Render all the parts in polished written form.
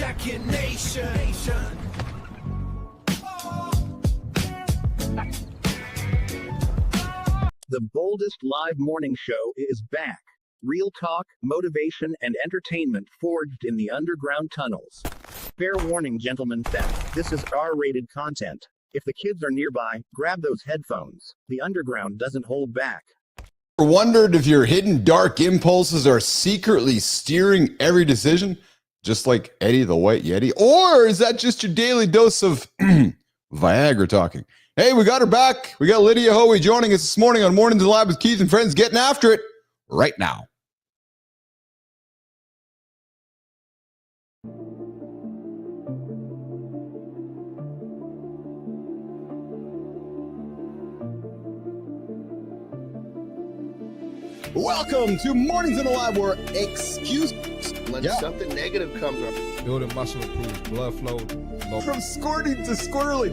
second nation. The boldest live morning show is back. Real talk, motivation, and entertainment forged in the underground tunnels. Fair warning, gentlemen, that this is R-rated content. If the kids are nearby, grab those headphones. The underground doesn't hold back. Wondered if your hidden dark impulses are secretly steering every decision, just like Eddie the White Yeti? Or is that just your daily dose of Viagra talking? Hey, we got her back. We got Lydia Hoey joining us this morning on Mornings in the Lab with Keith and Friends, getting after it right now. Welcome to Mornings in the Lab, where when something negative comes up. Building muscle improves blood flow. From squirting to squirreling.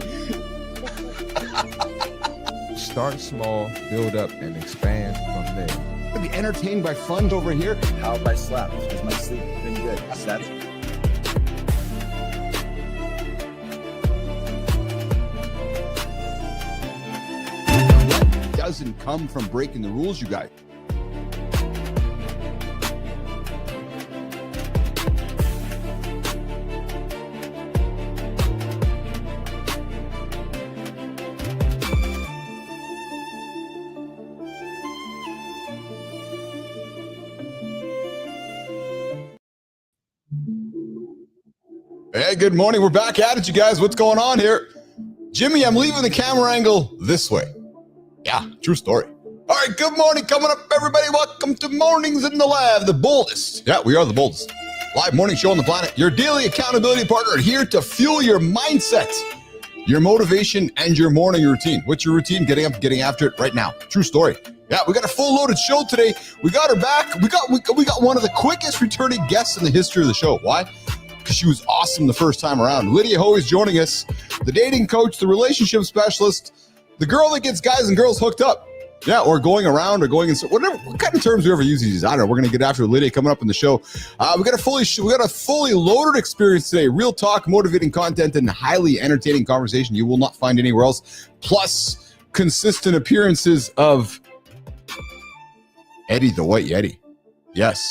Start small, build up, and expand from there. Be entertained by fun over here. How have I slept? Has my sleep been good? That's What doesn't come from breaking the rules, you guys? Hey, good morning. We're back at it, you guys. What's going on here? Jimmy, I'm leaving the camera angle this way. Yeah, true story. All right, good morning. Coming up, everybody. Welcome to Mornings in the Lab, the boldest. Yeah, we are the boldest live morning show on the planet. Your daily accountability partner here to fuel your mindset, your motivation, and your morning routine. What's your routine? Getting up, getting after it right now. True story. Yeah, we got a full loaded show today. We got her back. We got one of the quickest returning guests in the history of the show. Why? Because she was awesome the first time around. Lydia Hoey is joining us, the dating coach, the relationship specialist, the girl that gets guys and girls hooked up. Yeah, or going around or going in, whatever, what kind of terms we ever use these. I don't know. We're going to get after Lydia coming up in the show. We got a fully loaded experience today. Real talk, motivating content, and highly entertaining conversation you will not find anywhere else. Plus, consistent appearances of Eddie the White Yeti. Yes.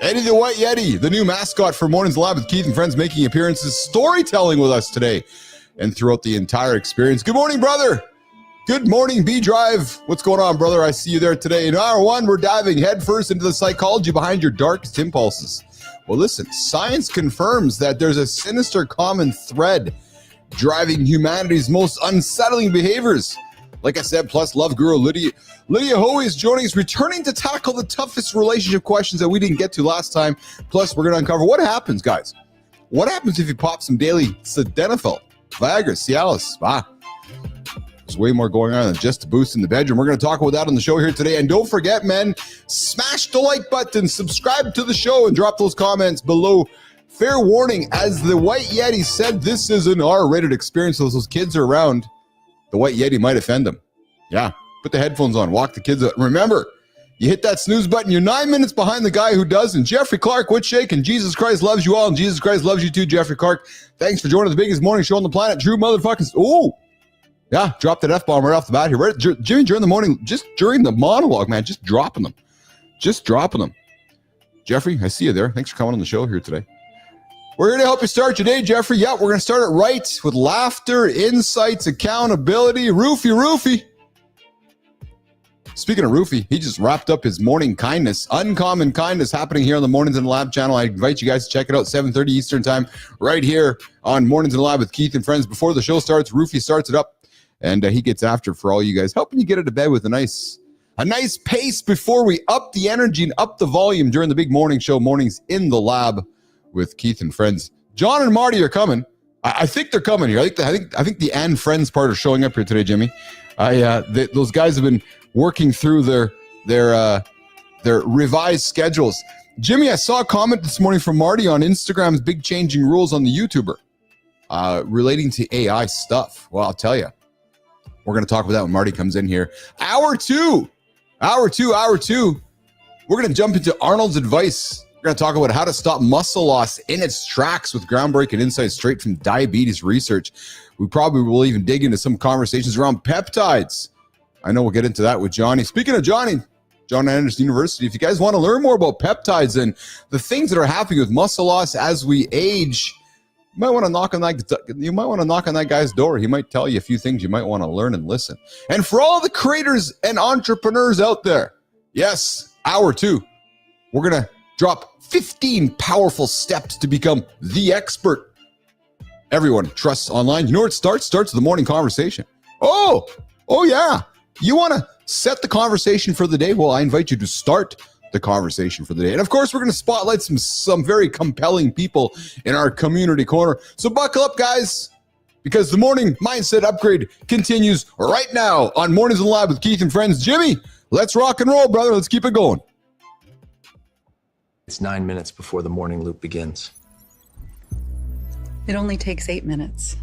Eddie the White Yeti, the new mascot for Mornings Lab with Keith and Friends, making appearances, storytelling with us today and throughout the entire experience. Good morning, brother. Good morning, B-Drive. What's going on, brother? I see you there today. In hour one, we're diving headfirst into the psychology behind your darkest impulses. Well, listen, science confirms that there's a sinister common thread driving humanity's most unsettling behaviors. Like I said, plus love guru Lydia Hoey is joining us, returning to tackle the toughest relationship questions that we didn't get to last time. Plus, we're going to uncover what happens, guys. What happens if you pop some daily sildenafil, Viagra, Cialis? There's way more going on than just a boost in the bedroom. We're going to talk about that on the show here today. And don't forget, men, smash the like button, subscribe to the show, and drop those comments below. Fair warning, as the White Yeti said, this is an R-rated experience. So those kids are around, the White Yeti might offend them. Yeah, put the headphones on, walk the kids out. Remember, you hit that snooze button, you're 9 minutes behind the guy who doesn't. Jeffrey Clark, what's shaking? Jesus Christ loves you all, and Jesus Christ loves you too, Jeffrey Clark. Thanks for joining the biggest morning show on the planet. True motherfuckers. Oh, yeah, dropped that F-bomb right off the bat here. Right, Jimmy, during the morning, just during the monologue, man, just dropping them. Just dropping them. Jeffrey, I see you there. Thanks for coming on the show here today. We're here to help you start your day, Jeffrey. Yeah, we're going to start it right with laughter, insights, accountability. Roofie. Speaking of Roofie, he just wrapped up his morning kindness, uncommon kindness, happening here on the Mornings in the Lab channel. I invite you guys to check it out, 7:30 Eastern time, right here on Mornings in the Lab with Keith and Friends. Before the show starts, Roofie starts it up, and he gets after for all you guys, helping you get into bed with a nice pace before we up the energy and up the volume during the big morning show, Mornings in the Lab with Keith and Friends. John and Marty are coming. I think they're coming here. I think the and friends part are showing up here today, Jimmy. Those guys have been working through their revised schedules. Jimmy, I saw a comment this morning from Marty on Instagram's big changing rules on the YouTuber relating to AI stuff. Well, I'll tell you, we're going to talk about that when Marty comes in here. Hour two. We're going to jump into Arnold's advice We're going to talk about how to stop muscle loss in its tracks with groundbreaking insights straight from diabetes research. We probably will even dig into some conversations around peptides. I know we'll get into that with Johnny. Speaking of Johnny, John Anderson University, if you guys want to learn more about peptides and the things that are happening with muscle loss as we age, you might want to knock on that guy's door. He might tell you a few things you might want to learn and listen. And for all the creators and entrepreneurs out there, yes, hour 2, we're going to drop 15 powerful steps to become the expert everyone trusts online. You know where it starts? Starts with the morning conversation. Oh yeah. You want to set the conversation for the day? Well, I invite you to start the conversation for the day. And of course, we're going to spotlight some very compelling people in our community corner. So buckle up, guys, because the morning mindset upgrade continues right now on Mornings in the Lab with Keith and Friends. Jimmy, let's rock and roll, brother. Let's keep it going. It's 9 minutes before the morning loop begins. It only takes 8 minutes.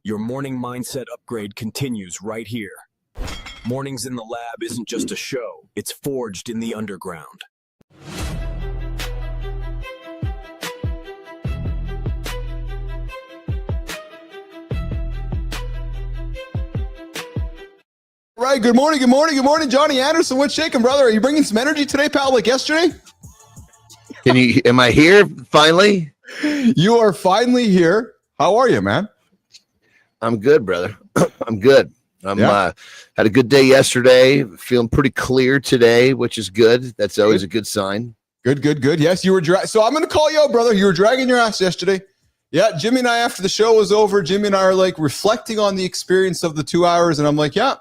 Your morning mindset upgrade continues right here. Mornings in the Lab isn't just a show, it's forged in the underground. Right, good morning, Johnny Anderson. What's shaking, brother? Are you bringing some energy today, pal, like yesterday? Am I here finally? You are finally here. How are you, man? I'm good, brother. I'm good. Had a good day yesterday. Feeling pretty clear today, which is good. That's always a good sign. Good. Yes, you were so I'm going to call you out, brother. You were dragging your ass yesterday. Yeah, Jimmy and I, after the show was over, Jimmy and I are like reflecting on the experience of the 2 hours, and I'm like, yeah,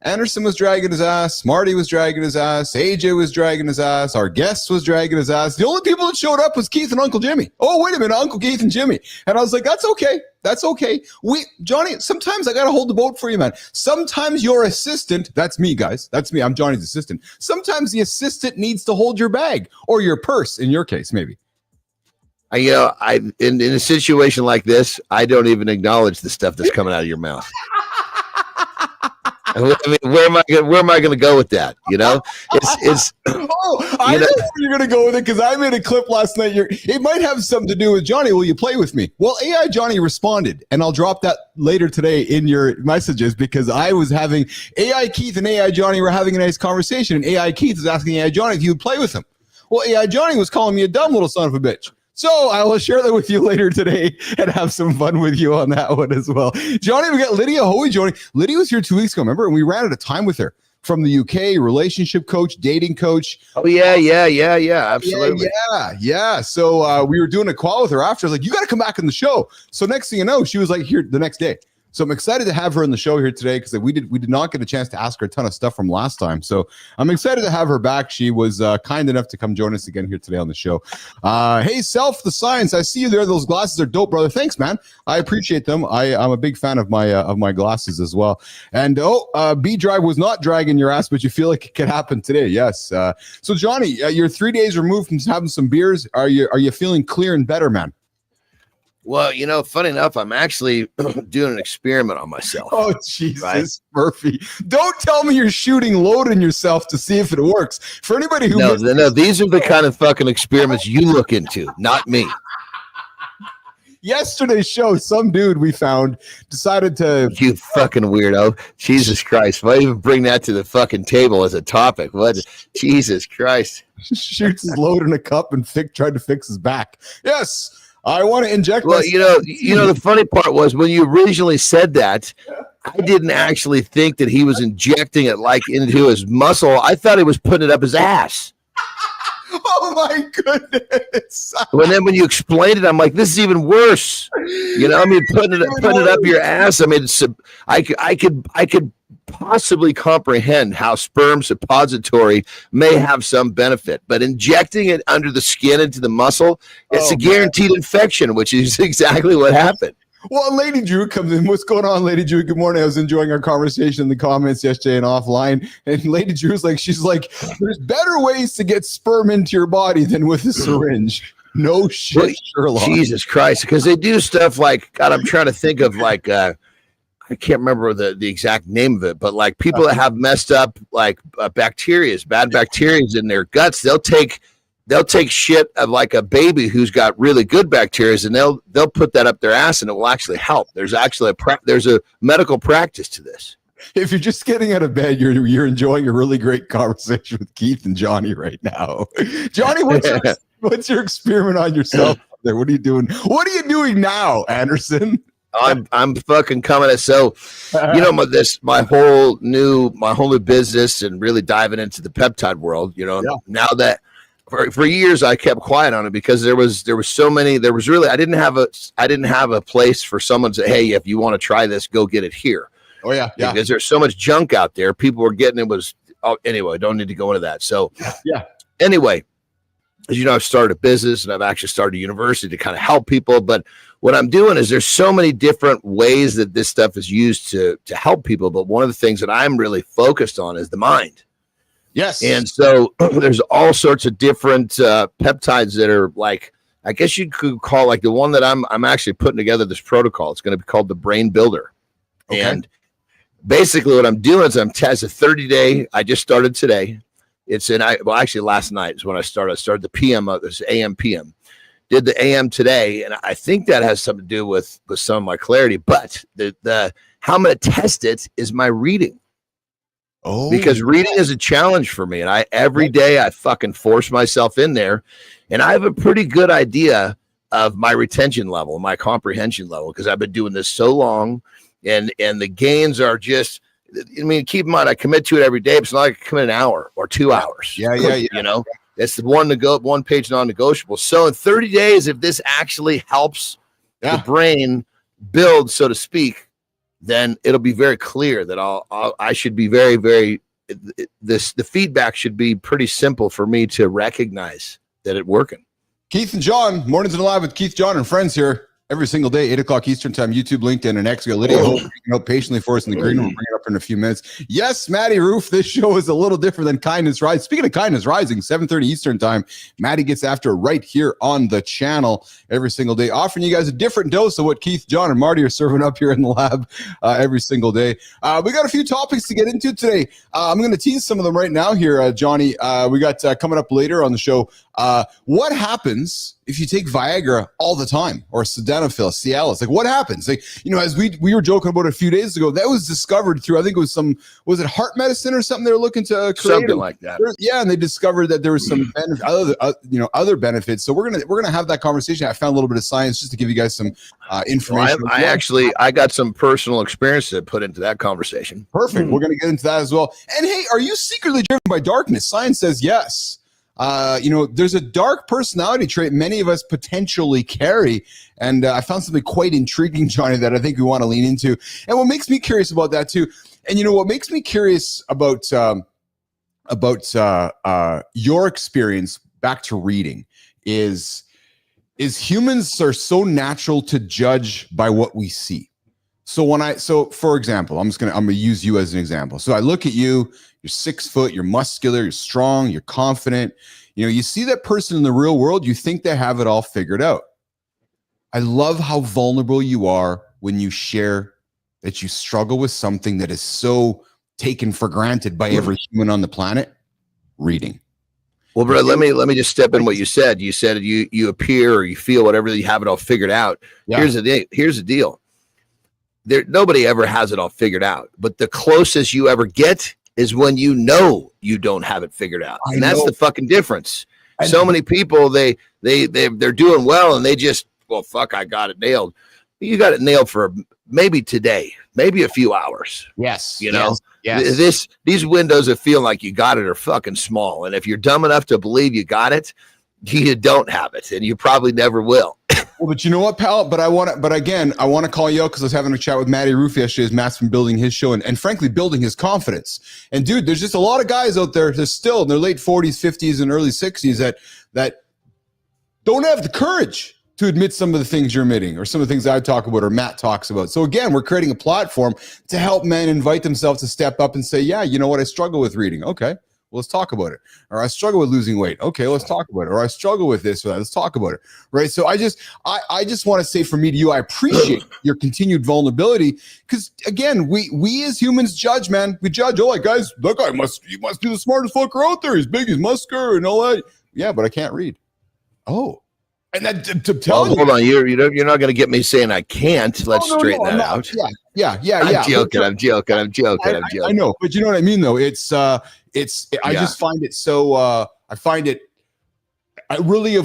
Anderson was dragging his ass, Marty was dragging his ass, AJ was dragging his ass, our guest was dragging his ass. The only people that showed up was Keith and Uncle Jimmy. Oh, wait a minute, Uncle Keith and Jimmy. And I was like, that's okay. Johnny, sometimes I got to hold the boat for you, man. Sometimes your assistant, that's me, guys. That's me. I'm Johnny's assistant. Sometimes the assistant needs to hold your bag or your purse, in your case, maybe. In a situation like this, I don't even acknowledge the stuff that's coming out of your mouth. I mean, where am I going to go with that? You know, it's. I know where you're going to go with it because I made a clip last night. It might have something to do with Johnny. Will you play with me? Well, AI Johnny responded, and I'll drop that later today in your messages because I was having AI Keith and AI Johnny were having a nice conversation, and AI Keith was asking AI Johnny if he would play with him. Well, AI Johnny was calling me a dumb little son of a bitch. So I will share that with you later today and have some fun with you on that one as well. Johnny, we got Lydia Hoey joining. Lydia was here 2 weeks ago, remember? And we ran out of time with her from the UK, relationship coach, dating coach. Oh, yeah, absolutely. Yeah. So we were doing a call with her after. I was like, you got to come back on the show. So next thing you know, she was like here the next day. So I'm excited to have her on the show here today because we did not get a chance to ask her a ton of stuff from last time. So I'm excited to have her back. She was kind enough to come join us again here today on the show. Hey, Self the Science, I see you there. Those glasses are dope, brother. Thanks, man. I appreciate them. I'm a big fan of my glasses as well. And B Drive was not dragging your ass, but you feel like it could happen today. Yes. So Johnny, you're 3 days removed from having some beers. Are you feeling clear and better, man? Well, funny enough, I'm actually doing an experiment on myself. Oh, Jesus, right? Murphy. Don't tell me you're shooting load in yourself to see if it works. For anybody who... No, these are the kind of fucking experiments you look into, not me. Yesterday's show, some dude we found decided to... You fucking weirdo. Jesus Christ. Why even bring that to the fucking table as a topic? What? Jesus Christ. Shoots his load in a cup and tried to fix his back. Yes. I want to inject. Well, the funny part was when you originally said that, I didn't actually think that he was injecting it like into his muscle. I thought he was putting it up his ass. Oh my goodness! When you explained it, I'm like, this is even worse. Putting it up your ass. I mean, I could possibly comprehend how sperm suppository may have some benefit, but injecting it under the skin into the muscle, it's a guaranteed infection, which is exactly what happened. Well, Lady Drew comes in. What's going on, Lady Drew? Good morning. I was enjoying our conversation in the comments yesterday and offline. And Lady Drew's she's like, there's better ways to get sperm into your body than with a syringe. No shit, Sherlock. Jesus Christ. Because they do stuff like, God, I'm trying to think of I can't remember the exact name of it, but like people that have messed up like bad bacteria in their guts, they'll take shit of like a baby who's got really good bacteria, and they'll put that up their ass, and it will actually help. There's actually there's a medical practice to this. If you're just getting out of bed, you're enjoying a really great conversation with Keith and Johnny right now. Johnny, what's your experiment on yourself there? What are you doing? What are you doing now, Anderson? I'm fucking coming. So, my whole new business and really diving into the peptide world. Now that for years I kept quiet on it because there was so many. There was really I didn't have a place for someone to say, hey, if you want to try this, go get it here. Oh yeah. Because there's so much junk out there. People were getting it. Anyway. Don't need to go into that. So yeah. Anyway, as you know, I've started a business and I've actually started a university to kind of help people. But what I'm doing is there's so many different ways that this stuff is used to help people. But one of the things that I'm really focused on is the mind. Yes. And so there's all sorts of different peptides that are like, I guess you could call like the one that I'm actually putting together this protocol. It's going to be called the Brain Builder. Okay. And basically what I'm doing is I'm testing a 30-day. I just started today. Actually last night is when I started. I started the PM of this AM PM. Did the AM today, and I think that has something to do with some of my clarity. But the how I'm going to test it is my reading. Oh, because reading is a challenge for me, and every day I fucking force myself in there, and I have a pretty good idea of my retention level, my comprehension level, because I've been doing this so long, and the gains are just. I mean, keep in mind, I commit to it every day, but it's not like I commit an hour or 2 hours. Yeah. It's the one page non-negotiable. So in 30 days, if this actually helps the brain build, so to speak, then it'll be very clear that I should be very, very, the feedback should be pretty simple for me to recognize that it's working. Keith and John, Mornings and Live with Keith, John, and friends here. Every single day, 8 o'clock Eastern time, YouTube, LinkedIn, and X. We got Lydia Hoey out patiently for us in the green room. We'll bring it up in a few minutes. Yes, Maddie Roof, this show is a little different than Kindness Rising. Speaking of Kindness Rising, 7:30 Eastern time, Maddie gets after right here on the channel every single day, offering you guys a different dose of what Keith, John, and Marty are serving up here in the lab every single day. We got a few topics to get into today. I'm going to tease some of them right now here, Johnny. We got coming up later on the show, what happens if you take Viagra all the time, or sildenafil, Cialis? Like, what happens? Like, as we were joking about it a few days ago, that was discovered through, I think it was was it heart medicine or something they were looking to create? Something like that. Yeah, and they discovered that there was some other benefits. So we're gonna have that conversation. I found a little bit of science just to give you guys some information. I got some personal experience to put into that conversation. Perfect. We're gonna get into that as well. And hey, are you secretly driven by darkness? Science says yes. There's a dark personality trait many of us potentially carry. And I found something quite intriguing, Johnny, that I think we want to lean into. And what makes me curious about that too, and what makes me curious about your experience back to reading is humans are so natural to judge by what we see. So for example, I'm gonna use you as an example. So I look at you, you're 6 foot, you're muscular, you're strong, you're confident. You see that person in the real world, you think they have it all figured out. I love how vulnerable you are when you share that you struggle with something that is so taken for granted by every human on the planet, reading. Well, bro, let me just step in what you said. You said you appear or you feel whatever, you have it all figured out. Yeah. Here's the deal. Nobody ever has it all figured out, but the closest you ever get is when you don't have it figured out. And that's the fucking difference. So many people, they're doing well and they just, well, fuck, I got it nailed. You got it nailed for maybe today, maybe a few hours. Yes. Yes. These windows of feeling like you got it are fucking small. And if you're dumb enough to believe you got it, you don't have it, and you probably never will. Well, but you know what, pal? But I want to call you out because I was having a chat with Matty Roof yesterday as Matt's been building his show and frankly building his confidence. And dude, there's just a lot of guys out there that still in their late 40s, 50s, and early 60s that don't have the courage to admit some of the things you're admitting, or some of the things I talk about, or Matt talks about. So again, we're creating a platform to help men invite themselves to step up and say, yeah, you know what, I struggle with reading. Okay. Well, let's talk about it. Or I struggle with losing weight. Okay, let's talk about it. Or I struggle with this or that. Let's talk about it. Right. So I just want to say from me to you, I appreciate your continued vulnerability because again, we as humans judge, man. We judge. Oh, like guys, that guy must be the smartest fucker out there. He's big, he's muscular, and all that. Yeah, but I can't read. Oh, and that to tell you. Hold on, you're not going to get me saying I can't. Let's straighten that out. Yeah. I'm joking. I know, but you know what I mean, though. I just find it so. I find it really a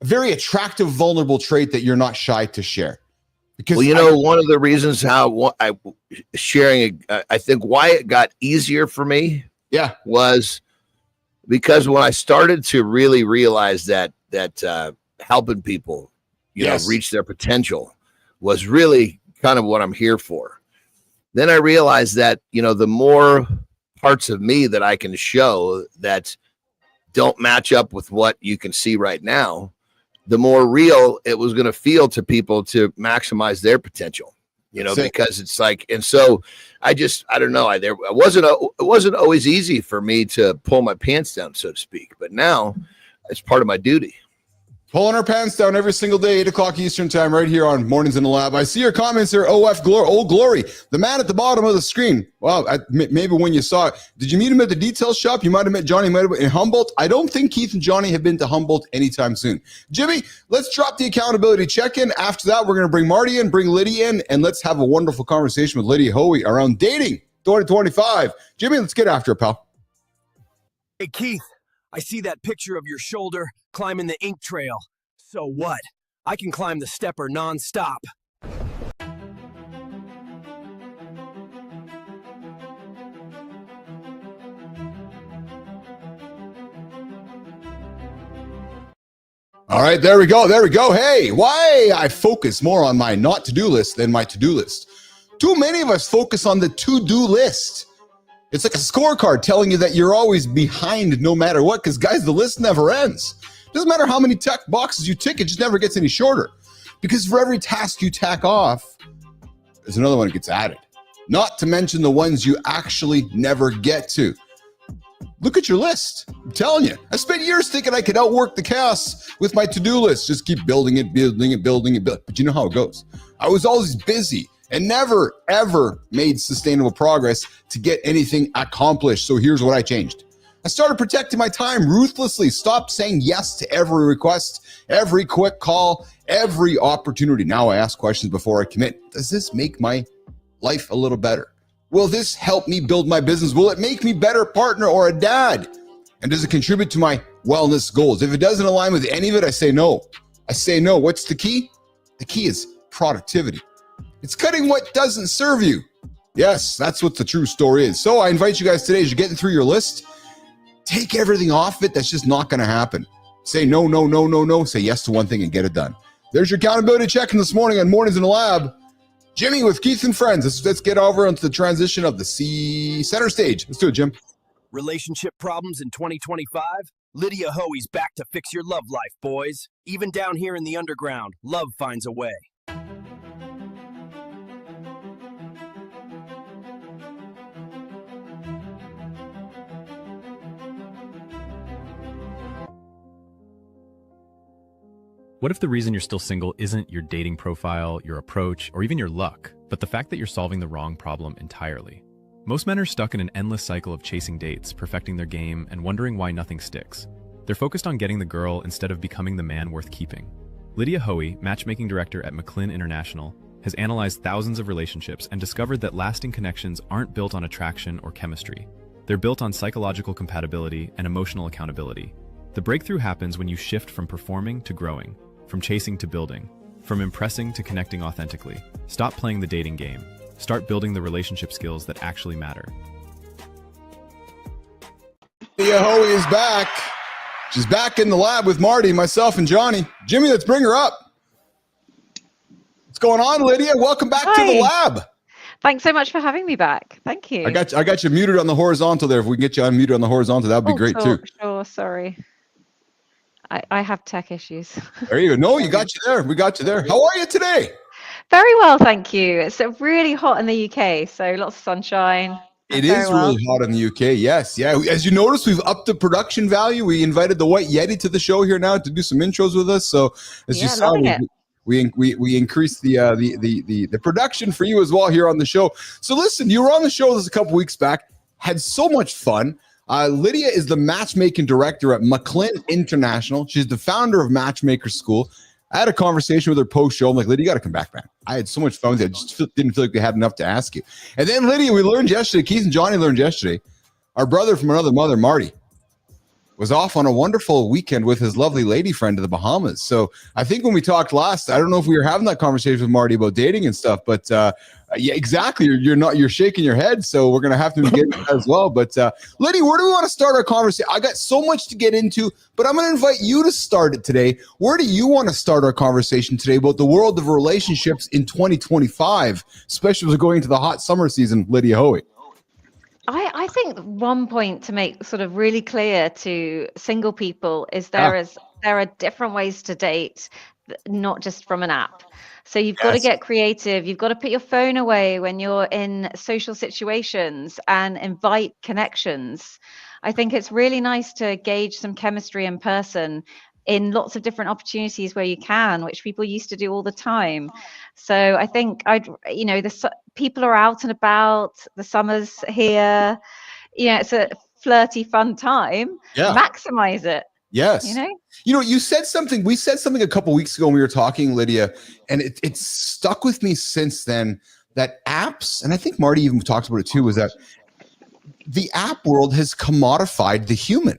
very attractive, vulnerable trait that you're not shy to share. Because one of the reasons how I sharing, I think why it got easier for me, was because when I started to really realize that helping people, reach their potential was really kind of what I'm here for. Then I realized that, the more parts of me that I can show that don't match up with what you can see right now, the more real it was going to feel to people to maximize their potential, because it's like, and so I don't know. It wasn't always easy for me to pull my pants down, so to speak, but now it's part of my duty. Pulling our pants down every single day, 8 o'clock Eastern time, right here on Mornings in the Lab. I see your comments there. OF Glory, Old Glory, the man at the bottom of the screen. Wow, maybe when you saw it, did you meet him at the detail shop? You might have met Johnny in Humboldt. I don't think Keith and Johnny have been to Humboldt anytime soon. Jimmy, let's drop the accountability check-in. After that, we're going to bring Marty in, bring Lydia in, and let's have a wonderful conversation with Lydia Hoey around dating 2025. Jimmy, let's get after it, pal. Hey, Keith, I see that picture of your shoulder climbing the ink trail. So what? I can climb the stepper nonstop. All right, there we go. Hey, why I focus more on my not to-do list than my to-do list. Too many of us focus on the to-do list. It's like a scorecard telling you that you're always behind no matter what, because guys, the list never ends. Doesn't matter how many check boxes you tick, it just never gets any shorter. Because for every task you tack off, there's another one that gets added. Not to mention the ones you actually never get to. Look at your list. I'm telling you, I spent years thinking I could outwork the chaos with my to-do list. Just keep building it. But you know how it goes. I was always busy and never, ever made sustainable progress to get anything accomplished. So here's what I changed. I started protecting my time ruthlessly, stopped saying yes to every request, every quick call, every opportunity. Now I ask questions before I commit. Does this make my life a little better? Will this help me build my business? Will it make me a better partner or a dad? And does it contribute to my wellness goals? If it doesn't align with any of it, I say no. What's the key? The key is productivity. It's cutting what doesn't serve you. Yes, that's what the true story is. So I invite you guys today, as you're getting through your list, take everything off it that's just not going to happen. Say no. Say yes to one thing and get it done. There's your accountability check-in this morning on Mornings in the Lab. Jimmy with Keith and Friends. Let's get over into the transition of the center stage. Let's do it, Jim. Relationship problems in 2025? Lydia Hoey's back to fix your love life, boys. Even down here in the underground, love finds a way. What if the reason you're still single isn't your dating profile, your approach, or even your luck, but the fact that you're solving the wrong problem entirely? Most men are stuck in an endless cycle of chasing dates, perfecting their game, and wondering why nothing sticks. They're focused on getting the girl instead of becoming the man worth keeping. Lydia Hoey, matchmaking director at McLean International, has analyzed thousands of relationships and discovered that lasting connections aren't built on attraction or chemistry. They're built on psychological compatibility and emotional accountability. The breakthrough happens when you shift from performing to growing, from chasing to building, from impressing to connecting authentically. Stop playing the dating game. Start building the relationship skills that actually matter. Lydia Hoey is back. She's back in the lab with Marty, myself, and Johnny. Jimmy, let's bring her up. What's going on, Lydia? Welcome back to the lab. Thanks so much for having me back. Thank you. I got you muted on the horizontal there. If we can get you unmuted on the horizontal, that would be great too. Sure, sorry. I have tech issues. There you go. No, you got you there. We got you there. How are you today? Very well, thank you. It's really hot in the UK, so lots of sunshine. It Very is well. really hot in the UK. Yes. Yeah. As you notice, we've upped the production value. We invited the White Yeti to the show here now to do some intros with us. So as you Yeah, saw, loving it. we increased the production for you as well here on the show. So listen, you were on the show this a couple weeks back. Had so much fun. Lydia is the matchmaking director at McLean International. She's the founder of Matchmaker School. I had a conversation with her post-show. I'm like, Lydia, you got to come back, man. I had so much fun with you. I just didn't feel like we had enough to ask you. And then, Lydia, we learned yesterday, Keith and Johnny learned yesterday, our brother from another mother, Marty, was off on a wonderful weekend with his lovely lady friend to the Bahamas. So I think when we talked last, I don't know if we were having that conversation with Marty about dating and stuff, but yeah, exactly. You're shaking your head. So we're going to have to get into that as well. But Lydia, where do we want to start our conversation? I got so much to get into, but I'm going to invite you to start it today. Where do you want to start our conversation today about the world of relationships in 2025, especially as we're going into the hot summer season, Lydia Hoey? I think one point to make sort of really clear to single people is there are different ways to date, not just from an app. So you've got to get creative. You've got to put your phone away when you're in social situations and invite connections. I think it's really nice to gauge some chemistry in person in lots of different opportunities where you can, which people used to do all the time. So I think people are out and about, the summer's here, it's a flirty, fun time. Yeah. Maximize it. Yes. You said something, we said something a couple weeks ago when we were talking, Lydia, and it's stuck with me since then, that apps, and I think Marty even talked about it too, was that the app world has commodified the human.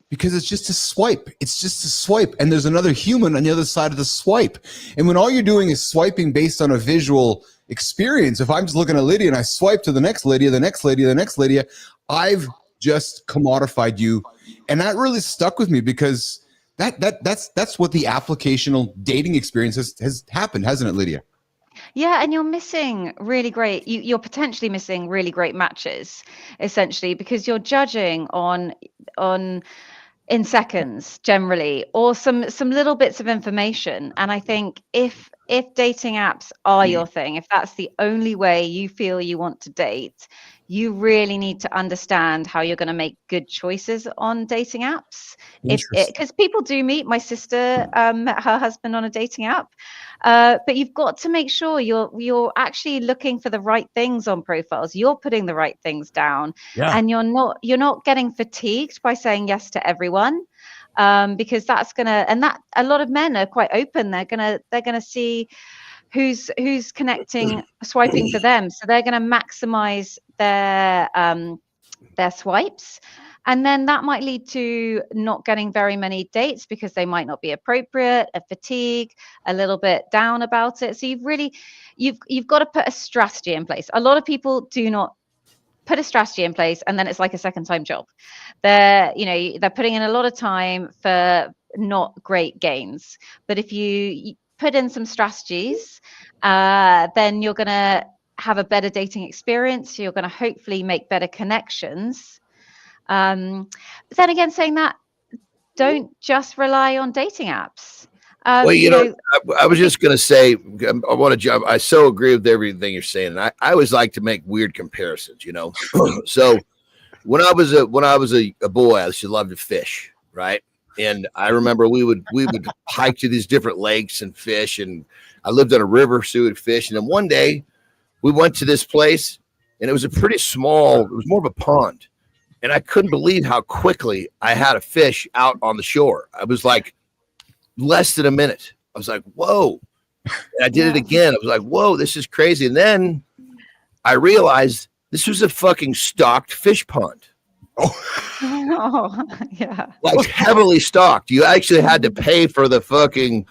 Because it's just a swipe. It's just a swipe. And there's another human on the other side of the swipe. And when all you're doing is swiping based on a visual experience, if I'm just looking at Lydia and I swipe to the next Lydia, the next Lydia, the next Lydia, I've just commodified you. And that really stuck with me because that's what the applicational dating experience has happened, hasn't it, Lydia? Yeah, and you're missing really great. You're potentially missing really great matches, essentially, because you're judging on in seconds generally, or some little bits of information. And I think if dating apps are your thing, if that's the only way you feel you want to date, you really need to understand how you're going to make good choices on dating apps. Because people do meet. My sister met her husband on a dating app, but you've got to make sure you're actually looking for the right things on profiles. You're putting the right things down, and you're not getting fatigued by saying yes to everyone, because that's gonna, and that a lot of men are quite open. They're gonna see who's connecting, swiping for them, so they're gonna maximize their swipes. And then that might lead to not getting very many dates because they might not be appropriate, a fatigue, a little bit down about it. So you've got to put a strategy in place. A lot of people do not put a strategy in place, and then it's like a second time job. They're putting in a lot of time for not great gains. But if you put in some strategies, then you're going to have a better dating experience. You're going to hopefully make better connections. But then again, saying that, don't just rely on dating apps. I was just going to say, I want to jump. I so agree with everything you're saying. And I always like to make weird comparisons, So when I was a boy, I used to love to fish, right? And I remember we would hike to these different lakes and fish. And I lived on a river, so we would fish. And then one day we went to this place, and it was it was more of a pond. And I couldn't believe how quickly I had a fish out on the shore. I was like, less than a minute. I was like, whoa. And I did it again. I was like, whoa, this is crazy. And then I realized this was a fucking stocked fish pond. Oh, yeah. Like heavily stocked. You actually had to pay for the fucking,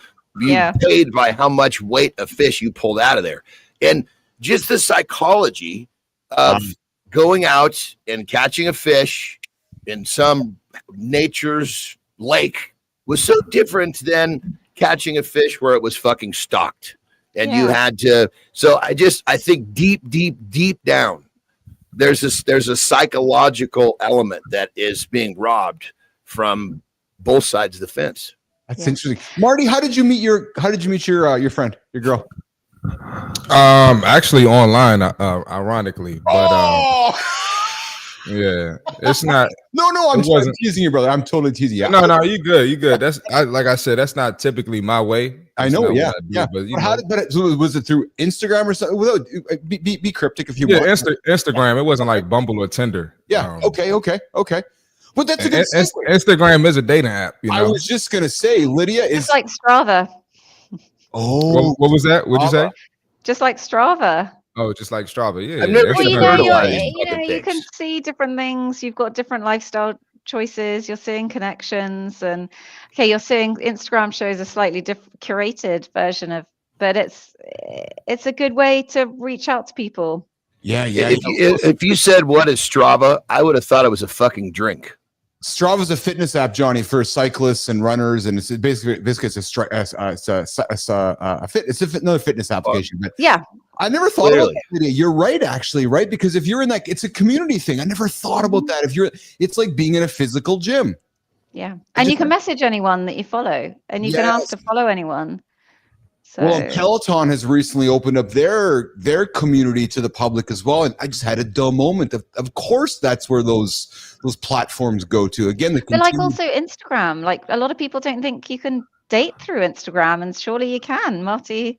paid by how much weight of fish you pulled out of there. And just the psychology of going out and catching a fish in some nature's lake was so different than catching a fish where it was fucking stocked. And you had to, so I think deep down, there's a psychological element that is being robbed from both sides of the fence. That's interesting. Marty, how did you meet your friend, your girl? Actually online, ironically, but Yeah, it's not. No, I'm It wasn't. teasing you, brother. I'm totally teasing you. No, you good. You good. Like I said, that's not typically my way. I That's know, not yeah, what I do, yeah. But you But know, so was it through Instagram or something? Without, be cryptic if you yeah, want. Instagram. It wasn't like Bumble or Tinder. Yeah. Okay. But that's a good segue. Instagram is a dating app. You know, I was just gonna say, Lydia Just is. like Strava. Oh, what was that? What'd you say? Just like Strava. Oh, just like Strava. Yeah, I've never Well, even you Instagram know, heard of is a lot you're, of these you know, fucking you can things. see different things. You've got different lifestyle choices. You're seeing connections, and okay, you're seeing Instagram shows a slightly different curated version of, but it's a good way to reach out to people. Yeah. If you said what is Strava, I would have thought it was a fucking drink. Strava's a fitness app, Johnny, for cyclists and runners, and it's basically another fitness application. But Yeah. I never thought about that, Lydia. You're right, actually, right? Because if you're in that, it's a community thing. I never thought about that. It's like being in a physical gym. Yeah, and you can message anyone that you follow, and you can ask to follow anyone. So. Well, Peloton has recently opened up their community to the public as well, and I just had a dull moment. Of course, that's where those platforms go to. Again, but like also Instagram, like a lot of people don't think you can date through Instagram, and surely you can, Marty.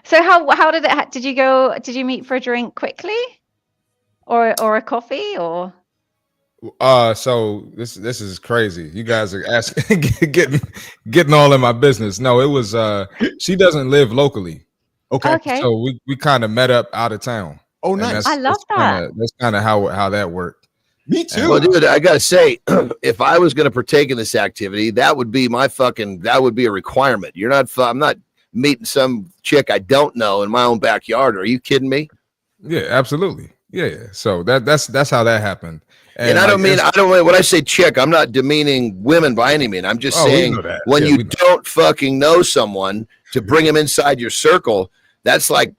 So how did it? Did you go? Did you meet for a drink quickly, or a coffee, or? So this is crazy. You guys are asking, getting all in my business. No, it was. She doesn't live locally. Okay. So we kind of met up out of town. Oh, nice. I love that. That's kind of how that worked. Me too. Well, dude, I gotta say, if I was gonna partake in this activity, that would be a requirement. I'm not meeting some chick I don't know in my own backyard. Are you kidding me? Yeah, absolutely. Yeah. So that's how that happened. And I don't mean when I say chick, I'm not demeaning women by any means. I'm just saying when you don't fucking know someone to bring them inside your circle, that's like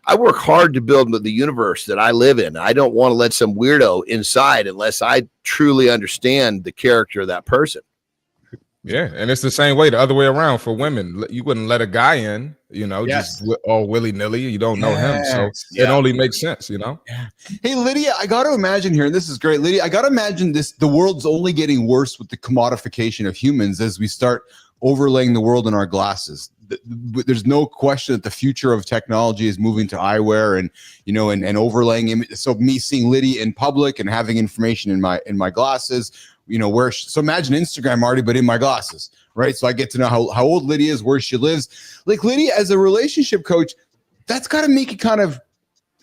I work hard to build the universe that I live in. I don't want to let some weirdo inside unless I truly understand the character of that person. Yeah, and it's the same way the other way around for women. You wouldn't let a guy in, just all willy-nilly. You don't know him, so it only makes sense, Yeah. Hey, Lydia, I got to imagine here, and this is great, Lydia. I got to imagine the world's only getting worse with the commodification of humans as we start overlaying the world in our glasses. There's no question that the future of technology is moving to eyewear and overlaying. So me seeing Lydia in public and having information in my glasses. So imagine Instagram, Marty, but in my glasses, right? So I get to know how old Lydia is, where she lives. Like Lydia, as a relationship coach, that's got to make it kind of,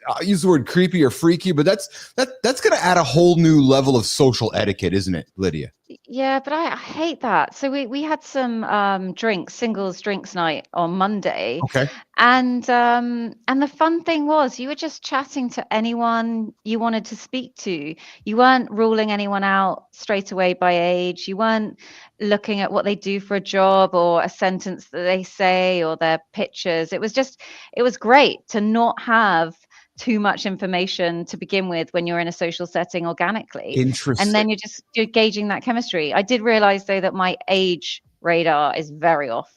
I'll use the word creepy or freaky, but that's going to add a whole new level of social etiquette, isn't it, Lydia? Yeah, but I hate that. So we had some singles drinks night on Monday. Okay. And the fun thing was you were just chatting to anyone you wanted to speak to. You weren't ruling anyone out straight away by age. You weren't looking at what they do for a job or a sentence that they say or their pictures. It was great to not have too much information to begin with when you're in a social setting organically. Interesting. And then you're gauging that chemistry. I did realize though that my age radar is very off.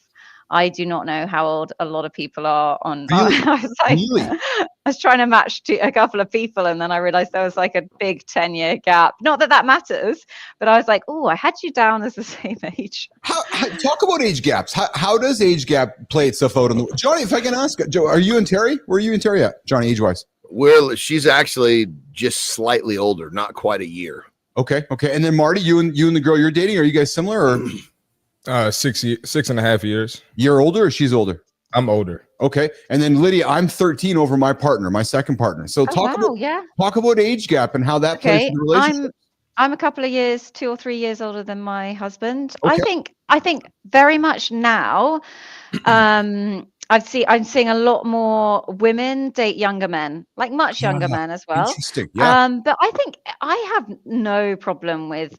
I do not know how old a lot of people are on. Really? I was trying to match a couple of people, and then I realized there was like a big 10-year gap. Not that matters, but I was like, oh, I had you down as the same age. Talk about age gaps. How does age gap play itself out? Johnny, if I can ask, Joe, are you and Terry? Where are you and Terry at, Johnny, age-wise? She's actually just slightly older, not quite a year. Okay. And then Marty, you and the girl you're dating, are you guys similar or? 6.5 years. You're older or she's older? I'm older. Okay. And then Lydia, I'm 13 over my partner, my second partner. So talk about age gap and how that plays in the relationship. I'm a couple of years, 2 or 3 years older than my husband. Okay. I think very much now, I'm seeing a lot more women date younger men, like much younger men as well. Interesting. Yeah. But I think I have no problem with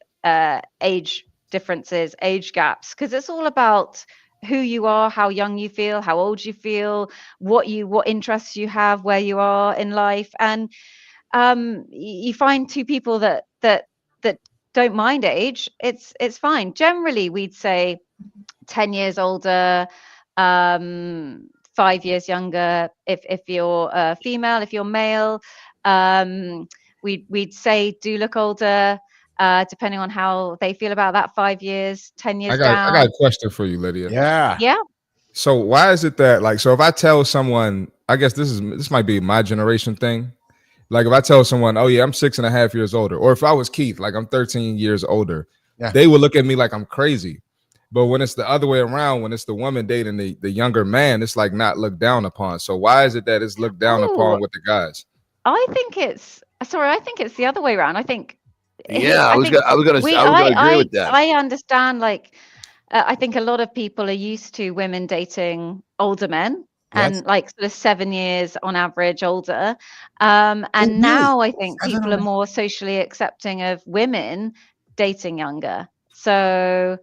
age differences, age gaps, because it's all about who you are, how young you feel, how old you feel, what interests you have, where you are in life, and you find two people that don't mind age. It's fine. Generally, we'd say 10 years older, 5 years younger if you're female. If you're male, we'd say do look older, depending on how they feel about that. 5 years, 10 years I got down. a question for you, Lydia. Yeah. So why is it that, like, so if I tell someone, I guess this might be my generation thing. Like if I tell someone, oh yeah, I'm 6.5 years older, or if I was Keith, like I'm 13 years older, they would look at me like I'm crazy. But when it's the other way around, when it's the woman dating the younger man, it's like not looked down upon. So why is it that it's looked down upon with the guys? I think it's the other way around. I think I was gonna agree with that. I understand, like I think a lot of people are used to women dating older men. And like sort of 7 years on average older. And now I think people are more socially accepting of women dating younger. So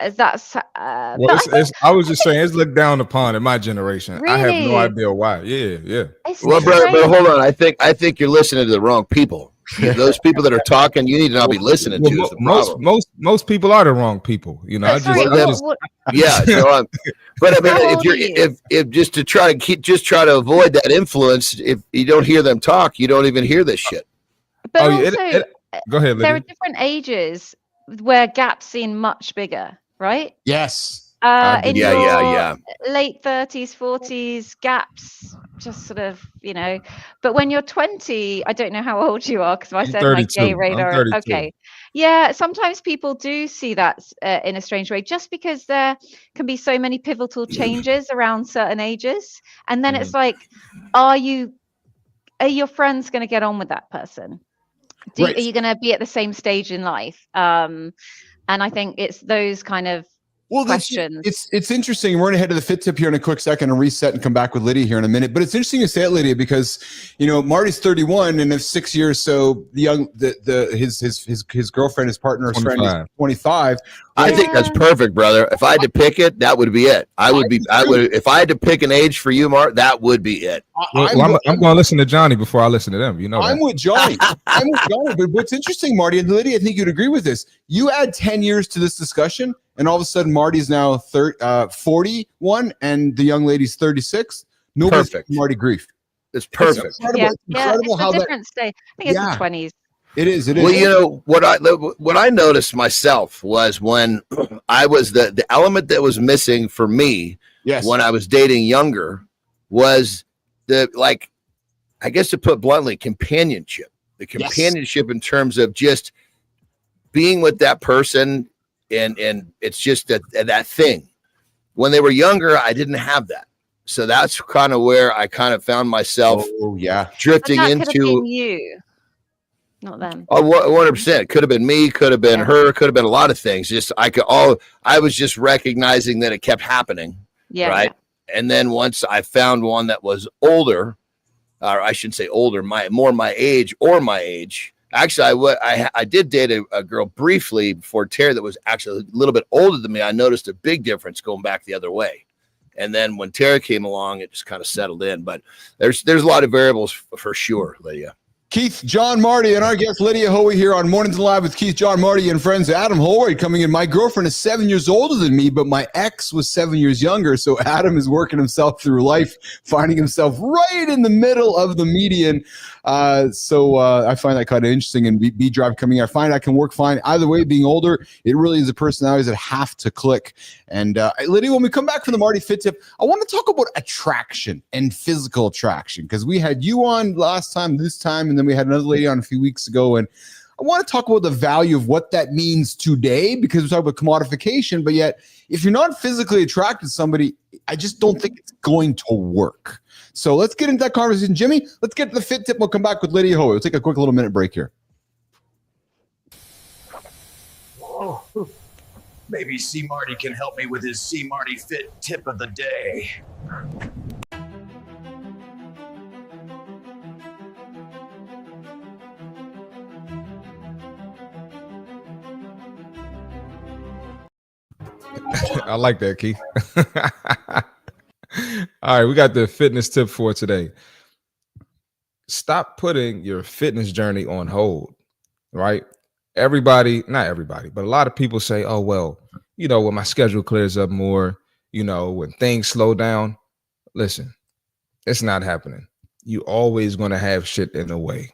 that's I was just saying it's looked down upon in my generation. Really? I have no idea why. Yeah. Well, brother, but hold on. I think you're listening to the wrong people. Those people that are talking, you need to not be listening to. Is the problem. Most people are the wrong people. You know, yeah. So but I mean, if just to try to avoid that influence, if you don't hear them talk, you don't even hear this shit. But also, go ahead, Lydia. There are different ages where gaps seem much bigger, right? Yes. In your late 30s, 40s, gaps just sort of, but when you're 20, I don't know how old you are because I said my gay radar. Okay. Yeah, sometimes people do see that in a strange way just because there can be so many pivotal changes around certain ages. And then it's like, are your friends going to get on with that person? Are you going to be at the same stage in life? And I think it's those kind of questions. It's interesting. We're going to head to the fit tip here in a quick second and reset and come back with Lydia here in a minute. But it's interesting to say it, Lydia, because Marty's 31 and if 6 years, so his girlfriend, his partner, his friend is 25. I think that's perfect, brother. If I had to pick it, that would be it. I would if I had to pick an age for you, Mark, that would be it. I'm going to listen to Johnny before I listen to them. I'm with Johnny. But what's interesting, Marty and Lydia, I think you'd agree with this. You add 10 years to this discussion, and all of a sudden Marty's now 41 and the young lady's 36. Nobody's Marty grief. It's perfect. It's incredible how I think it's the 20s. It is. Well, what I noticed myself was when I was the element that was missing for me when I was dating younger was I guess to put bluntly, companionship. The companionship in terms of just being with that person and it's just that thing. When they were younger, I didn't have that. So that's kind of where I kind of found myself drifting into you. Not them. Oh, 100%. Could have been me, could have been her, could have been a lot of things. I was just recognizing that it kept happening. Yeah. Right. And then once I found one that was older, or I shouldn't say older, more my age or my age. Actually, I did date a girl briefly before Terry that was actually a little bit older than me. I noticed a big difference going back the other way. And then when Terry came along, it just kind of settled in. But there's a lot of variables for sure, Lydia. Keith, John, Marty, and our guest Lydia Hoey here on Mornings Live with Keith, John, Marty, and friends. Adam Holroyd coming in. My girlfriend is 7 years older than me, but my ex was 7 years younger. So Adam is working himself through life, finding himself right in the middle of the median. So I find that kind of interesting. And B Drive coming in, I find I can work fine. Either way, being older, it really is the personalities that have to click. And Lydia, when we come back from the Marty Fit Tip, I want to talk about attraction and physical attraction because we had you on last time, this time, and then we had another lady on a few weeks ago. And I want to talk about the value of what that means today because we talk about commodification. But yet, if you're not physically attracted to somebody, I just don't think it's going to work. So let's get into that conversation. Jimmy, let's get to the fit tip. We'll come back with Lydia Hoey. We'll take a quick little minute break here. Oh, maybe C. Marty can help me with his C. Marty fit tip of the day. I like that, Keith. All right, we got the fitness tip for today. Stop putting your fitness journey on hold, right? Not everybody, but a lot of people say, oh, well, when my schedule clears up more, when things slow down. Listen, it's not happening. You always going to have shit in the way.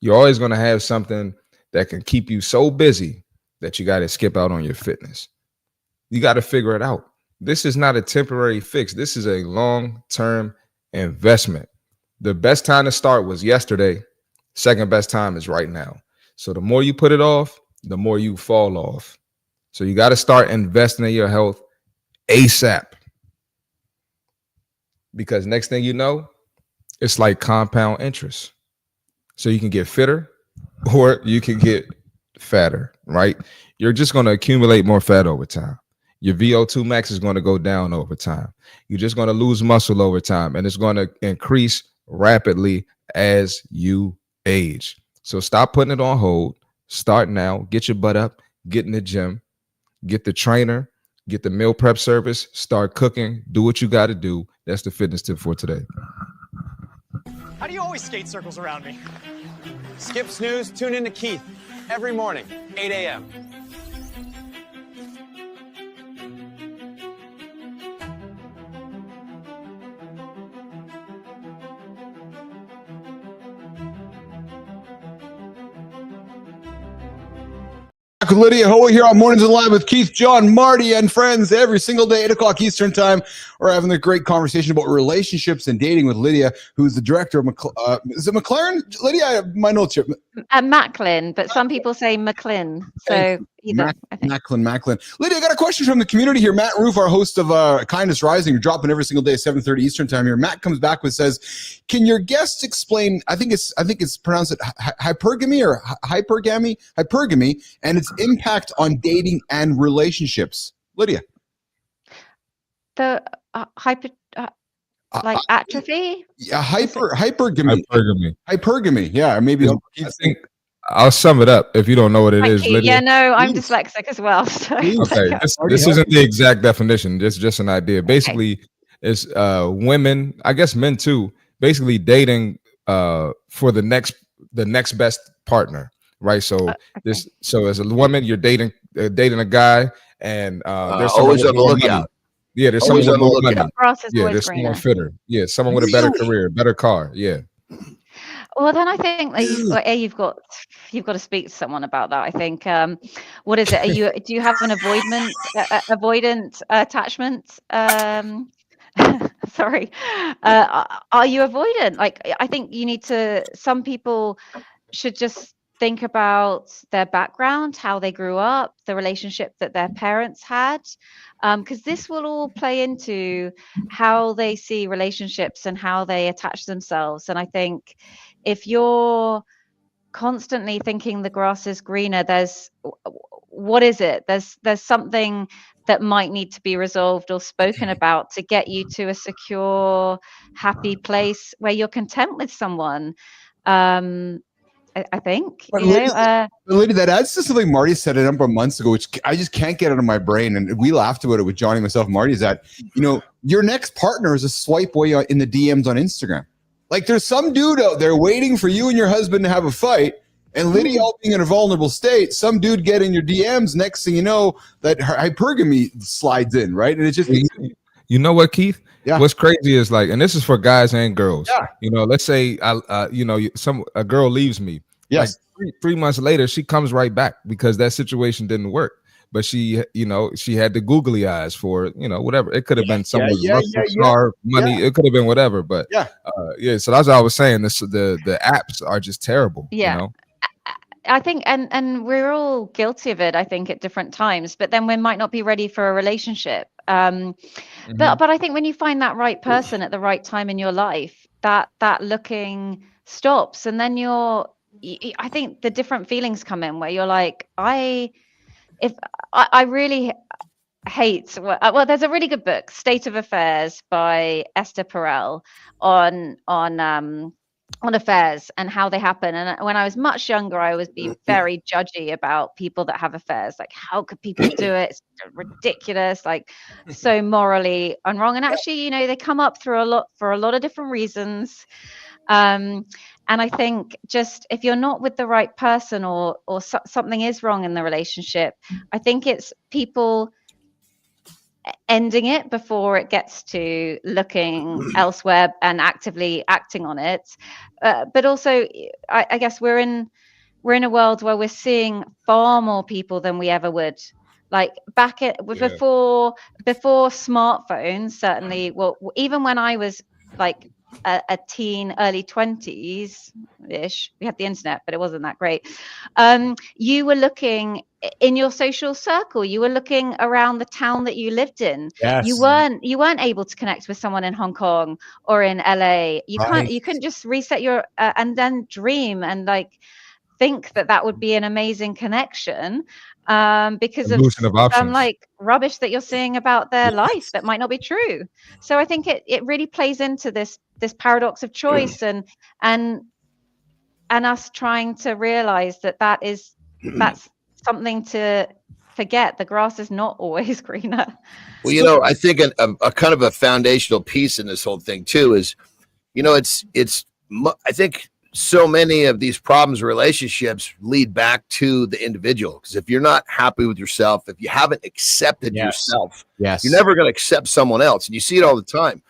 You're always going to have something that can keep you so busy that you got to skip out on your fitness. You got to figure it out. This is not a temporary fix. This is a long-term investment. The best time to start was yesterday. Second best time is right now. So the more you put it off, the more you fall off. So you got to start investing in your health ASAP. Because next thing you know, it's like compound interest. So you can get fitter or you can get fatter, right? You're just going to accumulate more fat over time. Your VO2 max is going to go down over time. You're just going to lose muscle over time, and it's going to increase rapidly as you age. So stop putting it on hold. Start now. Get your butt up. Get in the gym. Get the trainer. Get the meal prep service. Start cooking. Do what you got to do. That's the fitness tip for today. How do you always skate circles around me? Skip snooze, tune into Keith every morning, 8 a.m. Lydia Hoey here on Mornings in Live with Keith, John, Marty, and friends every single day, 8 o'clock Eastern time. We're having a great conversation about relationships and dating with Lydia, who's the director of is it McLaren? Lydia, I have my notes here. Macklin, but some people say McLin. So either, Macklin. Lydia, I got a question from the community here. Matt Roof, our host of Kindness Rising, you're dropping every single day at 7:30 Eastern time here. Matt comes back with says, can your guests explain, I think it's pronounced hypergamy or hypergamy, and its impact on dating and relationships. Lydia. The like atrophy? Yeah, hypergamy. Yeah, maybe. I think I'll sum it up if you don't know what it is, Lydia. Yeah, no, I'm dyslexic as well. So. Okay, this isn't the exact definition. It's just an idea. Basically, it's women, I guess men too, basically dating for the next best partner, right? So so as a woman, you're dating a guy, and there's always on the lookout. Yeah, there's someone with more money. Yeah, there's someone fitter. Yeah, someone with a better career, better car. Yeah. Well, then I think you've got to speak to someone about that. I think. What is it? Do you have an avoidant attachment? Sorry. Are you avoidant? Like, I think you need to. Some people should just think about their background, how they grew up, the relationship that their parents had, because this will all play into how they see relationships and how they attach themselves. And I think if you're constantly thinking the grass is greener, what is it? There's something that might need to be resolved or spoken about to get you to a secure, happy place where you're content with someone. I think, Lydia, that adds to something Marty said a number of months ago, which I just can't get out of my brain. And we laughed about it with Johnny, myself, Marty, is that, your next partner is a swipe away in the DMs on Instagram. Like, there's some dude out there waiting for you and your husband to have a fight. And Lydia, all being in a vulnerable state, some dude get in your DMs. Next thing you know, that hypergamy slides in, right? And it's just, you know what, Keith? Yeah. What's crazy is like, and this is for guys and girls. Yeah. Let's say a girl leaves me. Yes. Like 3 months later, she comes right back because that situation didn't work. But she had the googly eyes for whatever. It could have been someone car, money. It could have been whatever. But so that's what I was saying. The apps are just terrible. Yeah. I think, and we're all guilty of it, I think, at different times, but then we might not be ready for a relationship. But I think when you find that right person at the right time in your life, that looking stops. And then I think the different feelings come in where you're like, I really hate, well, there's a really good book, State of Affairs by Esther Perel on affairs and how they happen. And when I was much younger, I was being very judgy about people that have affairs. Like, how could people do it? It's ridiculous, like so morally unwrong. And actually, they come up for a lot of different reasons. And I think just if you're not with the right person or something is wrong in the relationship, I think it's people ending it before it gets to looking elsewhere and actively acting on it. But also, I guess we're in a world where we're seeing far more people than we ever would. Like before smartphones, certainly. Well, even when I was like a teen, early 20s ish, we had the internet, but it wasn't that great. You were looking in your social circle, you were looking around the town that you lived in. Yes. You weren't able to connect with someone in Hong Kong or in LA. You couldn't just reset your and then dream and like think that would be an amazing connection, because of some like rubbish that you're seeing about their life that might not be true. So I think it really plays into this paradox of choice and us trying to realize that's something to forget. The grass is not always greener. Well, I think a kind of a foundational piece in this whole thing too is, I think so many of these problems, relationships lead back to the individual. Because if you're not happy with yourself, if you haven't accepted yourself, you're never going to accept someone else. And you see it all the time.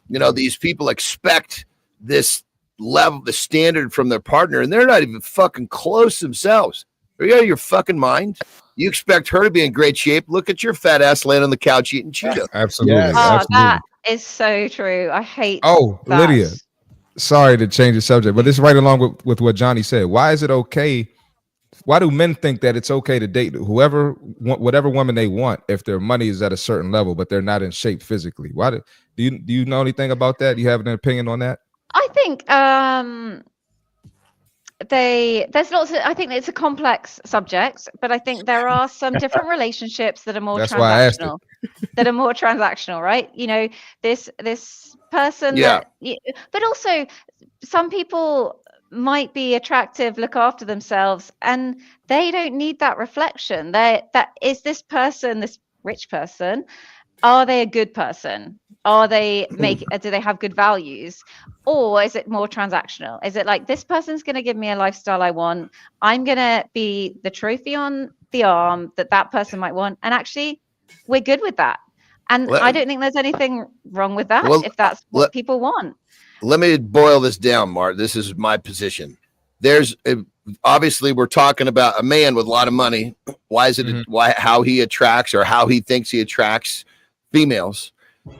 These people expect this level, the standard from their partner, and they're not even fucking close themselves. Are you out of your fucking mind? You expect her to be in great shape. Look at your fat ass laying on the couch eating Cheetos. Absolutely. Oh, absolutely. that is so true. I hate that. Lydia, sorry to change the subject, but it's right along with what Johnny said. Why is it okay? Why do men think that it's okay to date whatever woman they want if their money is at a certain level, but they're not in shape physically? Why do you know anything about that? Do you have an opinion on that? I think there's lots of, I think it's a complex subject, but I think there are some different relationships that are more transactional. That are more transactional, right? This person but also some people might be attractive, look after themselves, and they don't need that reflection. That is this person, this rich person, are they a good person? Do they have good values? Or is it more transactional? Is it like, this person's going to give me a lifestyle I want, I'm going to be the trophy on the arm that person might want, and actually we're good with that? And I don't think there's anything wrong with that if that's what people want. Let me boil this down, Mark. This is my position. There's obviously we're talking about a man with a lot of money. Why is it how he attracts or how he thinks he attracts females?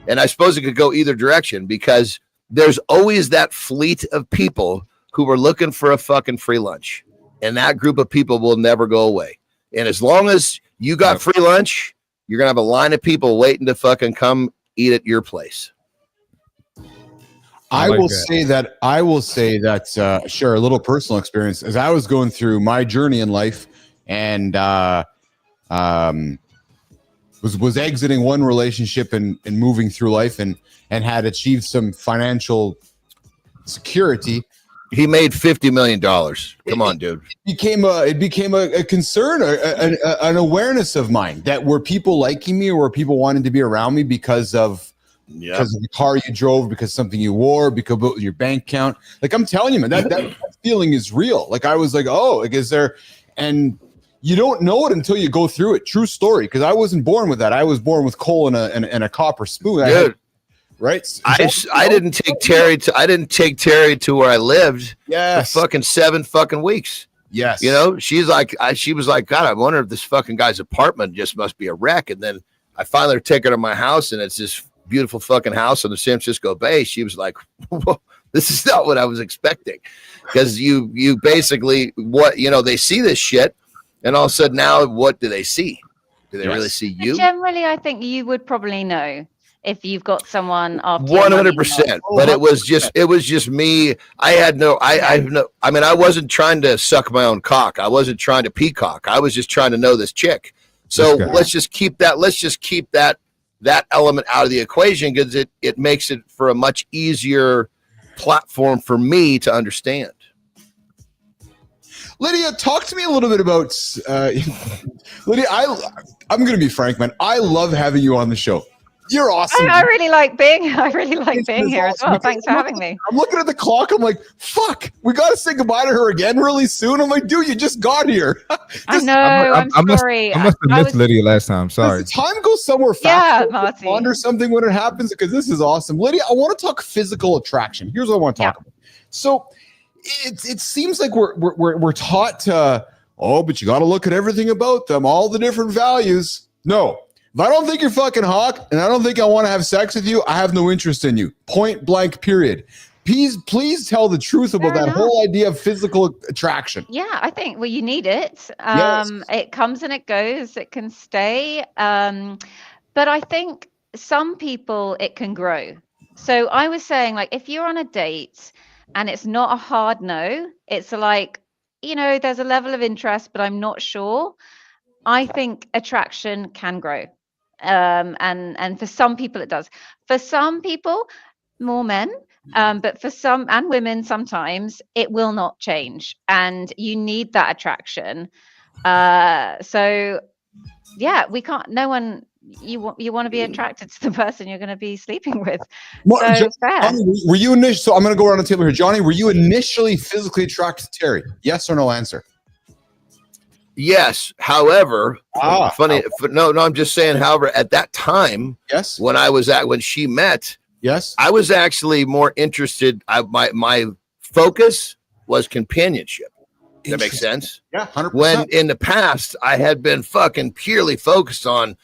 And I suppose it could go either direction, because there's always that fleet of people who are looking for a fucking free lunch. And that group of people will never go away. And as long as you got free lunch, you're going to have a line of people waiting to fucking come eat at your place. I will say that share a little personal experience as I was going through my journey in life, and was exiting one relationship and moving through life and had achieved some financial security. He made $50 million. Come on, dude. It became a concern, an awareness of mine, that were people liking me or were people wanting to be around me because of the car you drove, because something you wore, because of your bank account. Like, I'm telling you, man, that feeling is real. Like, I was like, oh, like, is there, and you don't know it until you go through it. True story. Because I wasn't born with that. I was born with coal and a copper spoon. Right. I didn't take Terry to where I lived. Yes. For fucking 7 fucking weeks. Yes. She was like, God, I wonder if this fucking guy's apartment just must be a wreck. And then I finally take her to my house, and it's this beautiful fucking house on the San Francisco Bay. She was like, whoa, this is not what I was expecting. Because you basically, they see this shit, and all of a sudden now, what do they see? Do they really see you? Generally, I think you would probably know if you've got someone after 100%. But it was just me. I wasn't trying to suck my own cock. I wasn't trying to peacock. I was just trying to know this chick. So let's just keep that element out of the equation, because it makes it for a much easier platform for me to understand. Lydia, talk to me a little bit about Lydia. I'm going to be frank, man. I love having you on the show. You're awesome. I really like being here as well. Thanks for having me. I'm looking at the clock. I'm like, fuck, we got to say goodbye to her again really soon. I'm like, dude, you just got here. I know. I'm sorry. I must have missed Lydia last time. Sorry. Time goes somewhere fast. Yeah, Marty. Ponder something when it happens because this is awesome. Lydia, I want to talk physical attraction. Here's what I want to talk about. So it seems like we're taught to, but you got to look at everything about them, all the different values. No, if I don't think you're fucking hot and I don't think I want to have sex with you, I have no interest in you. Point blank, period. Please tell the truth about that whole idea of physical attraction. Yeah, I think, well, you need it. Yes. It comes and it goes. It can stay. But I think some people, it can grow. So I was saying, like, if you're on a date and it's not a hard no, it's like, there's a level of interest, but I'm not sure. I think attraction can grow. And for some people it does. For some people, more men, but for some and women sometimes it will not change, and you need that attraction. So yeah, we can't. No one. You want to be attracted to the person you're going to be sleeping with. So Johnny, were you initially? So I'm going to go around the table here. Johnny, were you initially physically attracted to Terry? Yes or no answer? Yes. However, funny. No, I'm just saying. However, at that time, yes, when she met, yes, I was actually more interested. My focus was companionship. That makes sense. Yeah, 100%. When in the past I had been fucking purely focused on,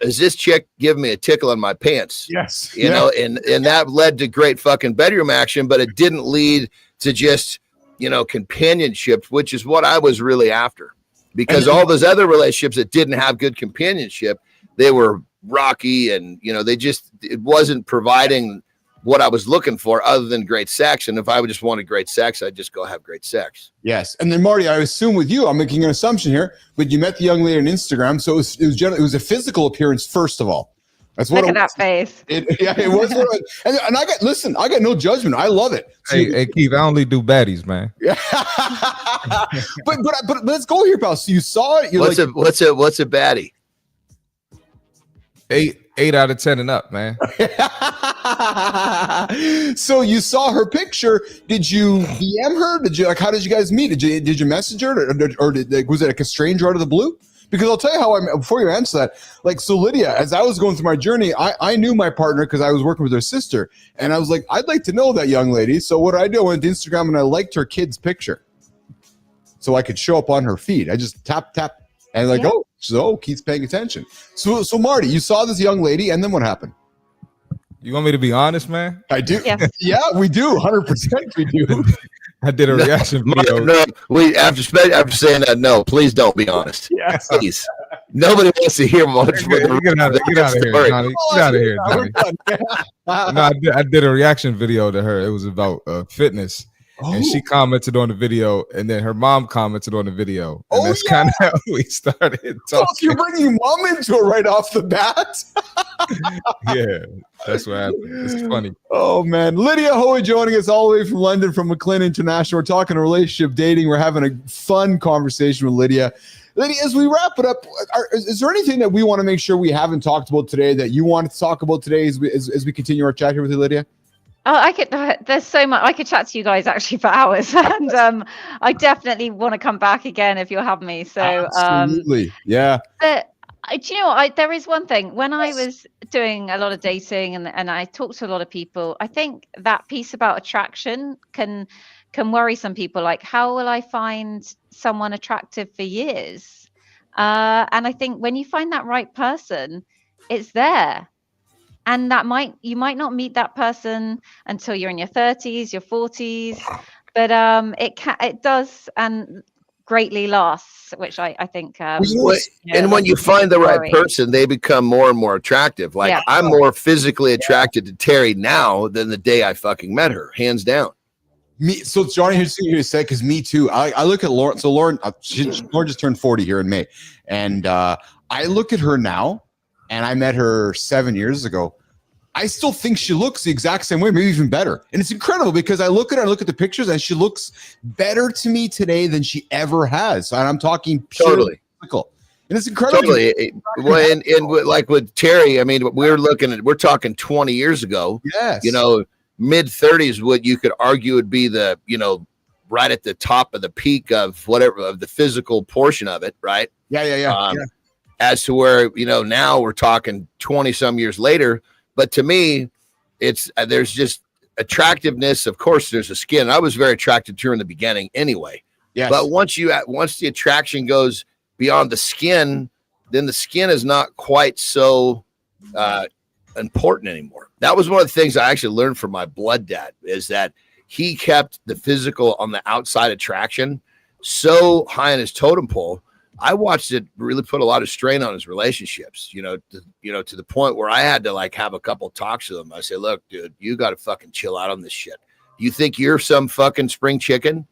is this chick giving me a tickle in my pants? Yes. You know, and that led to great fucking bedroom action, but it didn't lead to just, companionship, which is what I was really after. Because all those other relationships that didn't have good companionship, they were rocky and, it wasn't providing what I was looking for other than great sex. And if I would just wanted great sex, I'd just go have great sex. Yes. And then Marty, I assume with you, I'm making an assumption here, but you met the young lady on Instagram. So it was a physical appearance, first of all. That's what Look at that face. It was. And I got no judgment. I love it. So hey, Keith, I only do baddies, man. Yeah. but let's go here, pal. So you saw it. What's a baddie? 8 out of 10 and up, man. So you saw her picture. Did you DM her? Did you how did you guys meet? Did you message her, or was it like a stranger out of the blue? Because I'll tell you how before you answer that, so Lydia, as I was going through my journey, I knew my partner because I was working with her sister, and I was like, I'd like to know that young lady. So what I did, I went to Instagram and I liked her kid's picture, so I could show up on her feed. I just tap, and Keith's paying attention. So Marty, you saw this young lady, and then what happened? You want me to be honest, man? I do. Yeah, yeah, we do. 100% we do. I did a reaction video. No, after saying that, no, please don't be honest. Yeah. Please. Nobody wants to hear much. Get out of here, Johnny. Get out of here, Johnny. No, I did a reaction video to her. It was about fitness. And she commented on the video, and then her mom commented on the video. And that's kind of how we started talking. So you're bringing mom into it right off the bat? Yeah, that's what happened. It's funny. Oh, man. Lydia Hoey joining us all the way from London, from McLean International. We're talking relationship dating. We're having a fun conversation with Lydia. Lydia, as we wrap it up, is there anything that we want to make sure we haven't talked about today that you wanted to talk about today as we continue our chat here with you, Lydia? Oh, there's so much. I could chat to you guys actually for hours. And I definitely want to come back again if you'll have me. So, absolutely. Yeah. But do you know, there is one thing. When I was doing a lot of dating and I talked to a lot of people, I think that piece about attraction can worry some people. Like, how will I find someone attractive for years? And I think when you find that right person, it's there. And you might not meet that person until you're in your 30s, your 40s, but it does and greatly lasts, which I think. And when you find the right person, they become more and more attractive. Like, I'm more physically attracted to Terry now than the day I fucking met her, hands down. So Johnny, here's what you say, because me too. I look at Lauren. So Lauren just turned 40 here in May, and I look at her now. And I met her 7 years ago. I still think she looks the exact same way, maybe even better. And it's incredible because I look at her, I look at the pictures, and she looks better to me today than she ever has. And I'm talking purely physical. And it's incredible. Totally. Well, and like with Terry, I mean, we're talking 20 years ago. Yes. You know, mid 30s, what you could argue would be the, you know, right at the top of the peak of whatever, of the physical portion of it. Right. Yeah. As to where, you know, now we're talking 20 some years later. But to me, it's, there's just attractiveness. Of course, there's a skin. I was very attracted to her in the beginning anyway. Yes. But once the attraction goes beyond the skin, then the skin is not quite so important anymore. That was one of the things I actually learned from my blood dad, is that he kept the physical on the outside attraction so high on his totem pole. I watched it really put a lot of strain on his relationships, to the point where I had to like have a couple talks with him. I say, look, dude, you got to fucking chill out on this shit. You think you're some fucking spring chicken?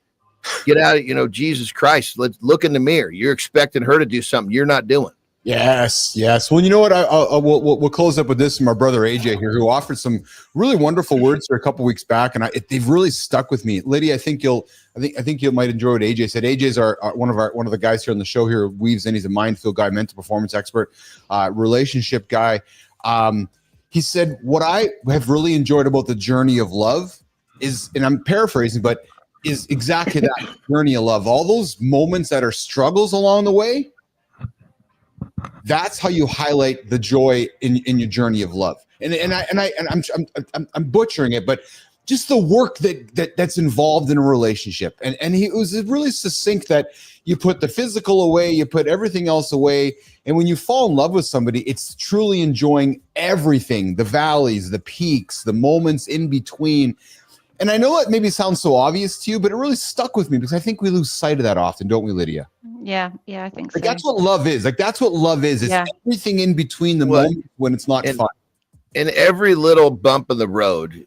Get out of, Jesus Christ. Let's look in the mirror. You're expecting her to do something you're not doing. Yes. Well, you know what? We'll close up with this from our brother AJ here, who offered some really wonderful words here a couple weeks back, and they've really stuck with me. Lydia, I think you might enjoy what AJ said. AJ's one of the guys here on the show here, weaves in. He's a mindfield guy, mental performance expert, relationship guy. He said, what I have really enjoyed about the journey of love is, and I'm paraphrasing, but is exactly that journey of love. All those moments that are struggles along the way. That's how you highlight the joy in your journey of love. I'm butchering it, but just the work that's involved in a relationship. And he was really succinct that you put the physical away, you put everything else away. And when you fall in love with somebody, it's truly enjoying everything, the valleys, the peaks, the moments in between. And I know it maybe sounds so obvious to you, but it really stuck with me because I think we lose sight of that often, don't we, Lydia? Yeah, I think so. Like, that's what love is. That's what love is. It's everything in between the moment when it's not fun. And every little bump in the road,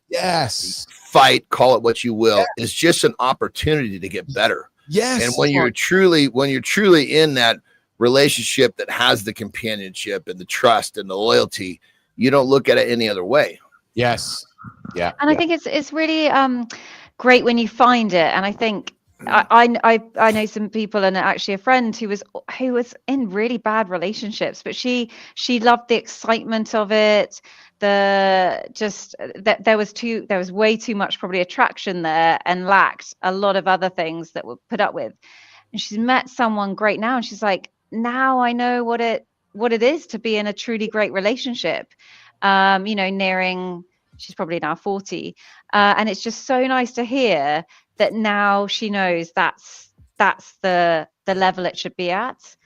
fight, call it what you will, is just an opportunity to get better. Yes. And when you're truly in that relationship that has the companionship and the trust and the loyalty, you don't look at it any other way. Yes. Yeah. And I think it's really great when you find it. And I think I know some people, and actually a friend who was in really bad relationships, but she loved the excitement of it. There was way too much probably attraction there and lacked a lot of other things that were put up with. And she's met someone great now, and she's like, now I know what it is to be in a truly great relationship. She's probably now 40. And it's just so nice to hear that now she knows that's the level it should be at.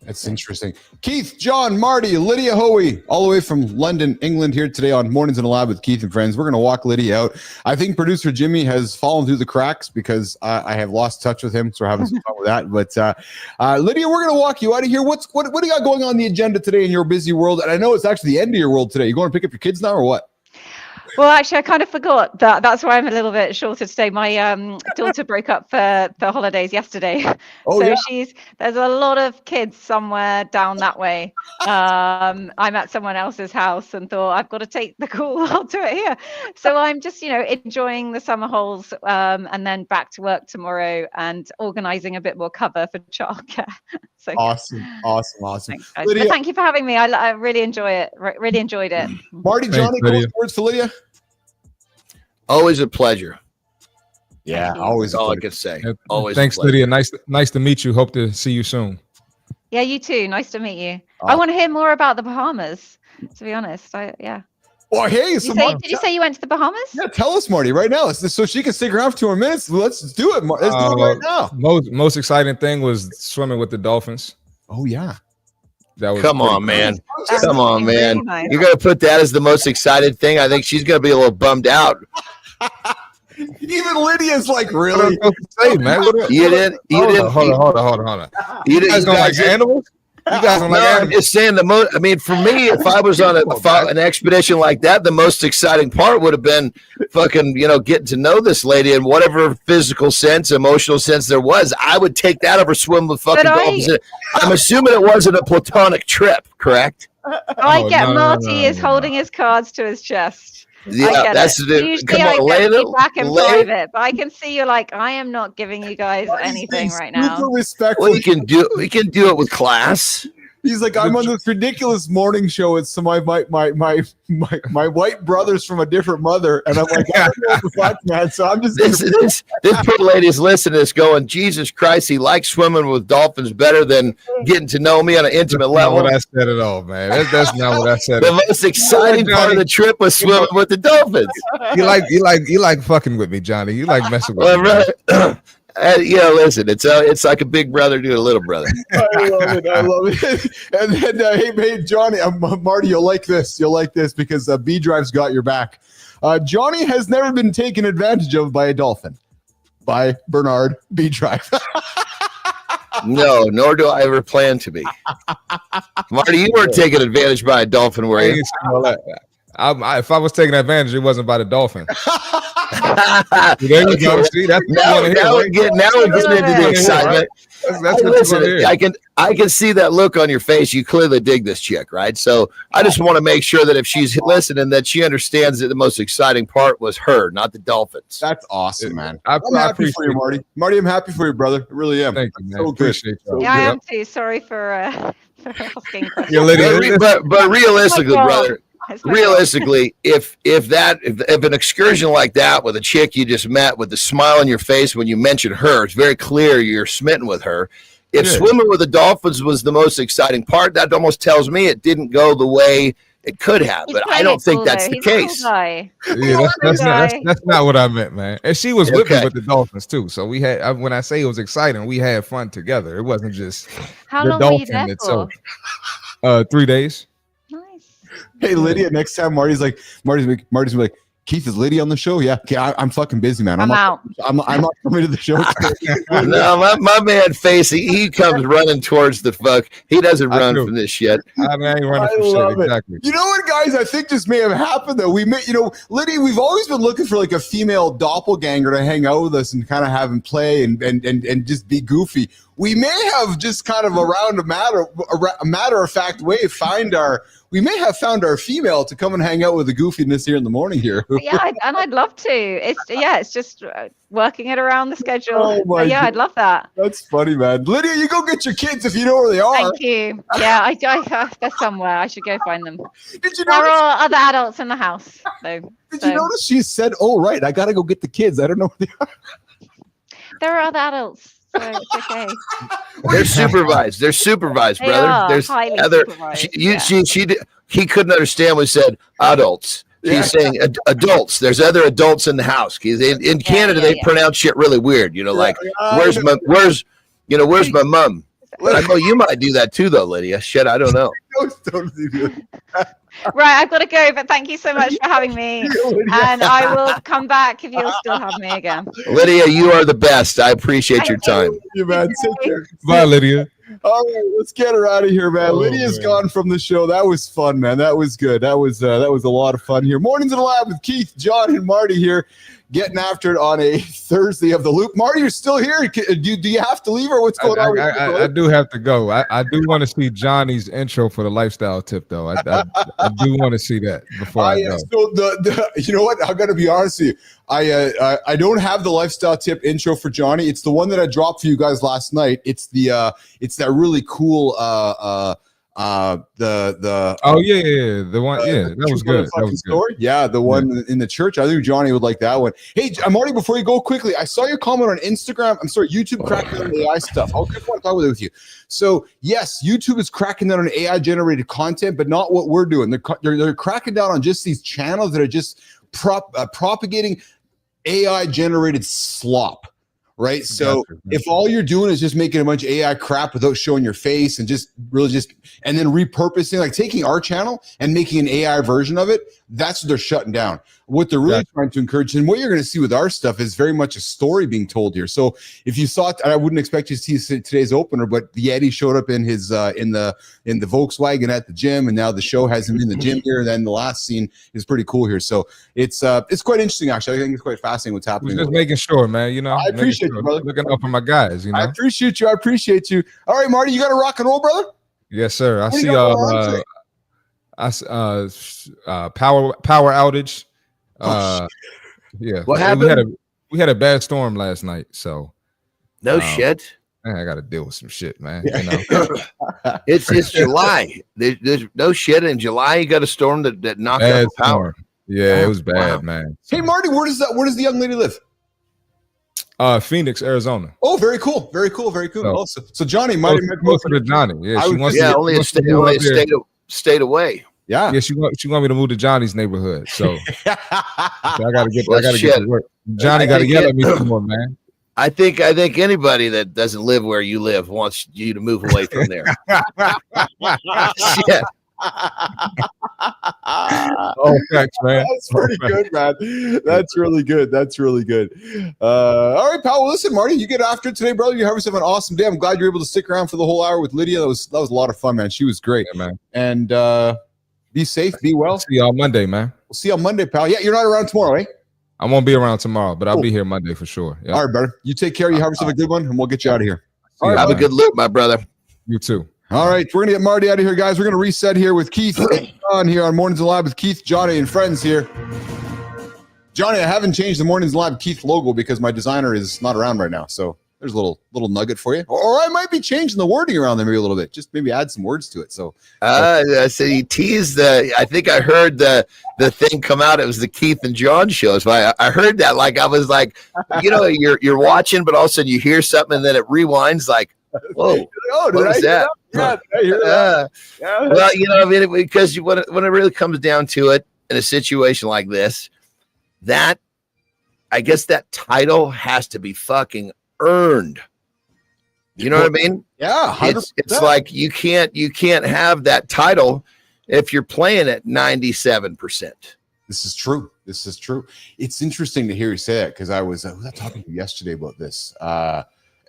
That's interesting. Keith, John, Marty, Lydia Hoey, all the way from London, England, here today on Mornings in the Lab with Keith and Friends. We're going to walk Lydia out. I think producer Jimmy has fallen through the cracks because I have lost touch with him, so we're having some fun with that. But Lydia, we're going to walk you out of here. What do you got going on the agenda today in your busy world? And I know it's actually the end of your world today. You going to pick up your kids now or what? Well, actually, I kind of forgot that. That's why I'm a little bit shorter today. My daughter broke up for holidays yesterday. There's a lot of kids somewhere down that way. I'm at someone else's house and thought, I've got to take the call. I'll do it here. So I'm just, enjoying the summer holes, and then back to work tomorrow and organizing a bit more cover for childcare. So Awesome. Thanks, guys. But thank you for having me. I really enjoy it. Really enjoyed it. Marty, Johnny, words for Lydia? Always a pleasure. Yeah, always. All I could say. Always. Thanks, Lydia. Nice to meet you. Hope to see you soon. Yeah, you too. Nice to meet you. I want to hear more about the Bahamas. To be honest, Well, hey, did you say you went to the Bahamas? Yeah, tell us, Marty, right now. So she can stick around for 2 more minutes. Let's do it. Let's do it right now. Most exciting thing was swimming with the dolphins. Oh yeah. Come on, man. Really nice. You're going to put that as the most excited thing? I think she's going to be a little bummed out. Even Lydia's like, really? Say, man. You didn't. Hold on. You guys don't like animals? You guys don't like animals? I'm just saying for me, if I was on an expedition like that, the most exciting part would have been fucking, getting to know this lady in whatever physical sense, emotional sense there was. I would take that over swim with fucking dolphins. I'm assuming it wasn't a platonic trip, correct? Marty is holding his cards to his chest. get that's it. the Usually come I on, lay get it, feedback in lay it. private, but I can see you're like, I am not giving you guys anything right now. Super respectful. Well, we can do it with class. He's like, I'm on this ridiculous morning show. It's some my white brothers from a different mother, and I'm like, I don't know what the fuck, man. So I'm just this poor lady's listening to this, going, Jesus Christ, he likes swimming with dolphins better than getting to know me on an intimate level. Not what I said at all, man. That's not what I said. The most exciting part of the trip was swimming with the dolphins. You like fucking with me, Johnny. You like messing with me. Right. Listen, it's like a big brother to a little brother. I love it. And then, hey, Johnny, Marty, you'll like this because B Drive's got your back. Johnny has never been taken advantage of by a dolphin. By Bernard B Drive. No, nor do I ever plan to be. Marty, you weren't taken advantage by a dolphin, were you? If I was taking advantage, it wasn't by the dolphin. There you go. See, that's now we're getting into the excitement. That's listen, I can see that look on your face. You clearly dig this chick, right? So I just want to make sure that if she's listening, that she understands that the most exciting part was her, not the dolphins. That's awesome, man. I'm happy for you, Marty. Marty, I'm happy for you, brother. I really am. Thank you, man. So Appreciate you. Yeah, I am too. Sorry for asking questions. But realistically, brother. Realistically, if an excursion like that with a chick you just met with a smile on your face when you mentioned her, it's very clear you're smitten with her. If swimming with the dolphins was the most exciting part, that almost tells me it didn't go the way it could have. But I don't think that's the case. That's not what I meant, man. And she was with me with the dolphins too. So we had, when I say it was exciting, we had fun together. It wasn't just how the long dolphin were you there itself. for? 3 days. Hey, Lydia, next time Marty's like, Keith, is Lydia on the show? Yeah. Okay, I'm fucking busy, man. I'm out. I'm not coming to the show. No, my man face, he comes running towards the fuck. He doesn't run from this shit. I ain't running from shit. Exactly. You know what, guys? I think this may have happened though. Lydia, we've always been looking for like a female doppelganger to hang out with us and kind of have him play and just be goofy. We may have just kind of around a matter of fact way we may have found our female to come and hang out with the goofiness here in the morning here. Yeah, and I'd love to. It's just working it around the schedule. Oh my God. I'd love that. That's funny, man. Lydia, you go get your kids if you know where they are. Thank you. Yeah, I they're somewhere. I should go find them. Did you there notice? are other adults in the house. Did you notice she said, "Oh, right, I gotta go get the kids. I don't know where they are." There are other adults. So it's okay. They're supervised. They're supervised, brother. There's highly other. supervised, He couldn't understand when we said adults. He's saying adults. There's other adults in the house. In Canada, they pronounce shit really weird. Like where's my mom? I know you might do that too, though, Lydia. Shit, I don't know. Right, I've got to go, but thank you so much for having me. And I will come back if you'll still have me again. Lydia, you are the best. I appreciate your time. You, man. Take care. Bye, Lydia. All right, let's get her out of here, man. Lydia's gone from the show. That was fun, man. That was good. That was a lot of fun here. Mornings in the Lab with Keith, John, and Marty here, getting after it on a Thursday of the Loop. Marty, you're still here. Do you have to leave or what's going on? I do have to go. I do want to see Johnny's intro for the lifestyle tip, though. I do want to see that before I go. So you know what? I'm gonna be honest with you. I don't have the lifestyle tip intro for Johnny. It's the one that I dropped for you guys last night. It's that really cool the one that was good. That was good. Yeah, the one in the church. I think Johnny would like that one. Hey, Marty, before you go quickly, I saw your comment on Instagram. I'm sorry, YouTube cracking down on AI stuff. I want to talk with you. So yes, YouTube is cracking down on AI generated content, but not what we're doing. They're cracking down on just these channels that are just propagating AI generated slop. Right. So if all you're doing is just making a bunch of AI crap without showing your face and and then repurposing, like taking our channel and making an AI version of it, that's what they're shutting down. What they're really trying to encourage, and what you're going to see with our stuff is very much a story being told here. So if you saw it, I wouldn't expect you to see today's opener, but the Yeti showed up in his in the Volkswagen at the gym, and now the show has him in the gym here. And then the last scene is pretty cool here. So it's quite interesting, actually. I think it's quite fascinating what's happening. Just making sure, man. I appreciate you, brother. Looking up for my guys. I appreciate you. All right, Marty, you got to rock and roll, brother. Yes, sir. I see power outage Yeah. What And happened? we had a bad storm last night, so No shit. I got to deal with some shit, man. Yeah. You know, It's July. There's no shit in July. You got a storm that knocked out bad the power. storm. Yeah, it was bad, Wow. man. Hey, Marty, where does the young lady live? Phoenix, Arizona. Oh, very cool. Very cool. Very cool. So- Oh, so Johnny might have met Closer to Johnny. Yeah, she wants Yeah, to, only she a wants to state, move only a up there. state away. Yeah. Yeah, she want me to move to Johnny's neighborhood. So, I gotta get Well, to shit. work. Johnny I got to think yell it- at me some more, man. I think anybody that doesn't live where you live wants you to move away from there. Shit. Oh, thanks, man. That's pretty good, man. That's really good. That's really good. All right, pal. Well, listen, Marty, you get after it today, brother. You have yourself an awesome day. I'm glad you're able to stick around for the whole hour with Lydia. That was a lot of fun, man. She was great, Yeah, man. And be safe, be well. See you on Monday, man. We'll see you on Monday, pal. Yeah, you're not around tomorrow, eh? I won't be around tomorrow, but I'll Cool. be here Monday for sure. Yeah. All right, brother. You take care. You have yourself a good one, and we'll get you out of here. See you, Have a man. good loop, my brother. You too. All right, we're gonna get Marty out of here, guys. We're gonna reset here with Keith and John here on Mornings in the Lab with Keith, Johnny, and friends here. Johnny, I haven't changed the Mornings in the Lab Keith logo because my designer is not around right now. So there's a little nugget for you. Or I might be changing the wording around there maybe a little bit. Just maybe add some words to it. So So you teased I think I heard the thing come out. It was the Keith and John show. So I heard that, like, I was like, you're watching, but all of a sudden you hear something and then it rewinds, like, whoa. Oh, What was that? Yeah, did I hear that? Yeah. Well, I mean, because when it really comes down to it, in a situation like this, that, I guess that title has to be fucking earned. You know what I mean? Yeah, 100%. It's like you can't have that title if you're playing at 97%. This is true. This is true. It's interesting to hear you say that because I was talking to you yesterday about this.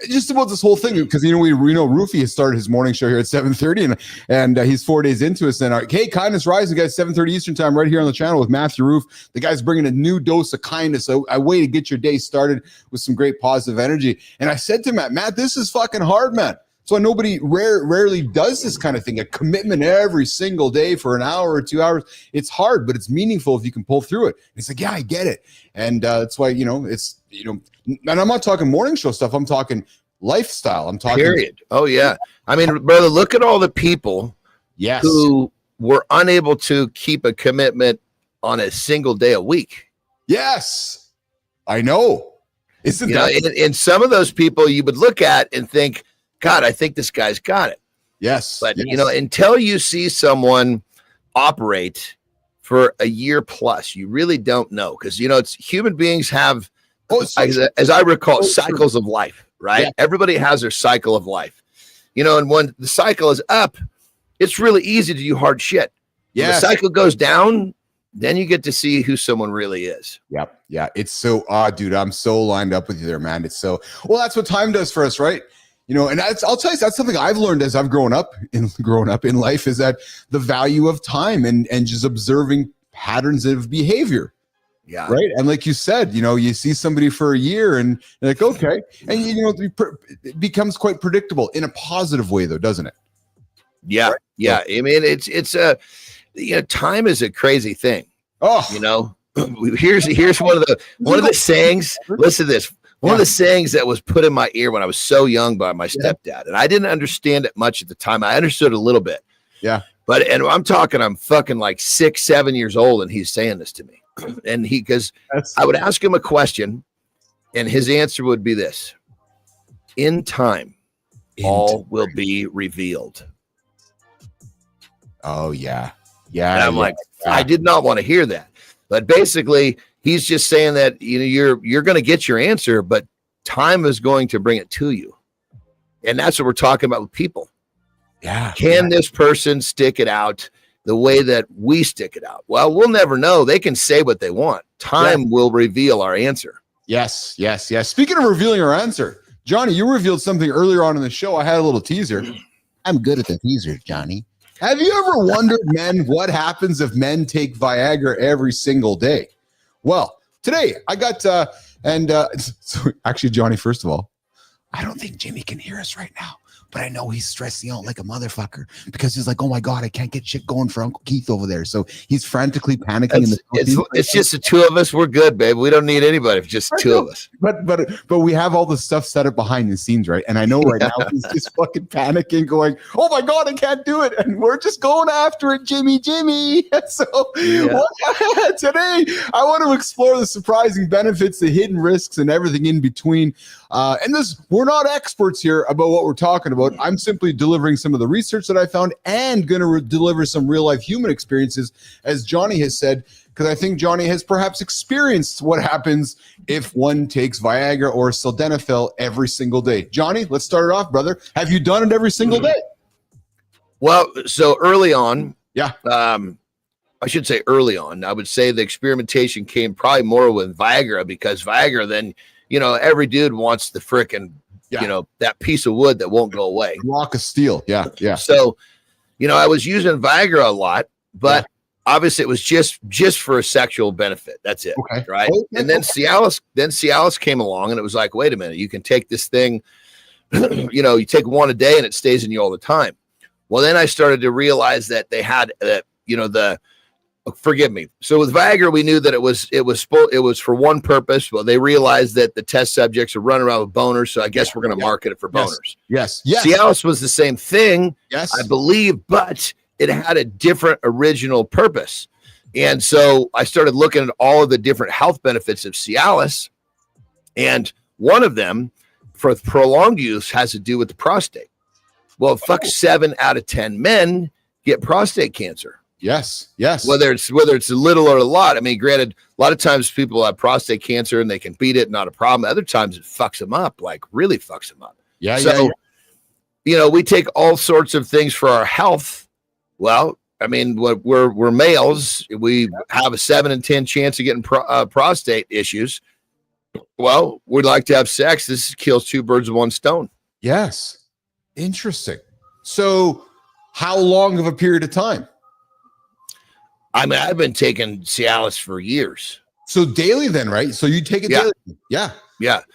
Just about this whole thing, because we know Roofy has started his morning show here at 7:30, and he's 4 days into us. And hey, Kindness Rising, guys, 7:30 Eastern time, right here on the channel with Matthew Roof. The guy's bringing a new dose of kindness, a way to get your day started with some great positive energy. And I said to Matt, this is fucking hard, man. So nobody rarely does this kind of thing, a commitment every single day for an hour or 2 hours. It's hard, but it's meaningful if you can pull through it. And it's like, yeah, I get it. And that's why, and I'm not talking morning show stuff. I'm talking lifestyle. I'm talking period. Oh yeah. I mean, brother, look at all the people who were unable to keep a commitment on a single day a week. Yes. I know. Isn't that and some of those people you would look at and think, God, I think this guy's got it. Yes. But until you see someone operate for a year plus, you really don't know. Because it's human beings have, as I recall, cycles of life, right? Yeah. Everybody has their cycle of life. And when the cycle is up, it's really easy to do hard shit. When the cycle goes down, then you get to see who someone really is. Yep. Yeah. It's so odd, dude. I'm so lined up with you there, man. It's so that's what time does for us, right? And I'll tell you, that's something I've learned as I've grown up in life, is that the value of time and just observing patterns of behavior. Yeah. Right. And like you said, you see somebody for a year and you're like, okay. And, it becomes quite predictable in a positive way, though, doesn't it? Yeah. Right? Yeah. I mean, it's time is a crazy thing. Oh, here's one of the sayings. Listen to this. One of the sayings that was put in my ear when I was so young by my stepdad, and I didn't understand it much at the time. I understood a little bit. Yeah. And I'm fucking like 6, 7 years old, and he's saying this to me. And because I would ask him a question, and his answer would be this: in time, all will be revealed. Oh, yeah. Yeah. And I'm like, I did not want to hear that. But basically, he's just saying that you're going to get your answer, but time is going to bring it to you. And that's what we're talking about with people. Yeah. Can this person stick it out the way that we stick it out? Well, we'll never know. They can say what they want. Time will reveal our answer. Yes. Speaking of revealing our answer, Johnny, you revealed something earlier on in the show. I had a little teaser. I'm good at the teasers, Johnny. Have you ever wondered, men, what happens if men take Viagra every single day? Well, today I got, so actually, Johnny, first of all, I don't think Jimmy can hear us right now, but I know he's stressing out like a motherfucker because he's like, oh my God, I can't get shit going for Uncle Keith over there. So he's frantically panicking. It's just the two of us. We're good, babe. We don't need anybody. It's just two of us. But we have all the stuff set up behind the scenes, right? And I know right now he's just fucking panicking, going, oh my God, I can't do it. And we're just going after it, Jimmy. So today I want to explore the surprising benefits, the hidden risks, and everything in between. And we're not experts here about what we're talking about. I'm simply delivering some of the research that I found and going to deliver some real life human experiences, as Johnny has said, because I think Johnny has perhaps experienced what happens if one takes Viagra or sildenafil every single day. Johnny, let's start it off, brother. Have you done it every single day? Well, so early on, yeah. I should say early on. I would say the experimentation came probably more with Viagra, because Viagra, then, every dude wants the frickin', that piece of wood that won't go away. Block of steel. Yeah. Yeah. So, I was using Viagra a lot, but obviously it was just for a sexual benefit. That's it. Okay. Right. And then Cialis came along, and it was like, wait a minute, you can take this thing, you take one a day and it stays in you all the time. Well, then I started to realize that they had forgive me. So with Viagra, we knew that it was for one purpose. Well, they realized that the test subjects are running around with boners, so I guess we're going to market it for boners. Yes. Cialis was the same thing, yes, I believe, but it had a different original purpose. And so I started looking at all of the different health benefits of Cialis, and one of them for prolonged use has to do with the prostate. Well, 7 out of 10 men get prostate cancer. Yes. Whether it's a little or a lot. I mean, granted, a lot of times people have prostate cancer and they can beat it, not a problem. Other times it fucks them up, like really fucks them up. Yeah. So, we take all sorts of things for our health. Well, I mean, we're males. We have a 7 in 10 chance of getting prostate issues. Well, we'd like to have sex. This kills two birds with one stone. Yes. Interesting. So, how long of a period of time? I mean, I've been taking Cialis for years. So daily then, right? So you take it daily? Yeah.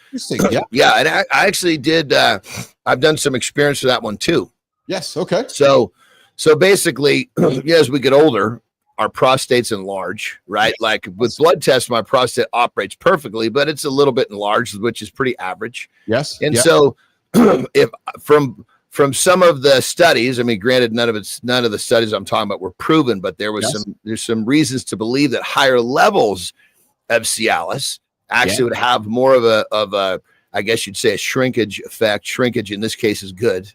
Interesting. Yeah. Yeah. And I actually did, I've done some experience with that one too. Yes. Okay. So basically, as we get older, our prostates enlarge, right? Like with blood tests, my prostate operates perfectly, but it's a little bit enlarged, which is pretty average. Yes. And so if from some of the studies, I mean, granted, none of the studies I'm talking about were proven, but there's some reasons to believe that higher levels of Cialis actually would have more of a I guess you'd say a shrinkage effect. Shrinkage in this case is good.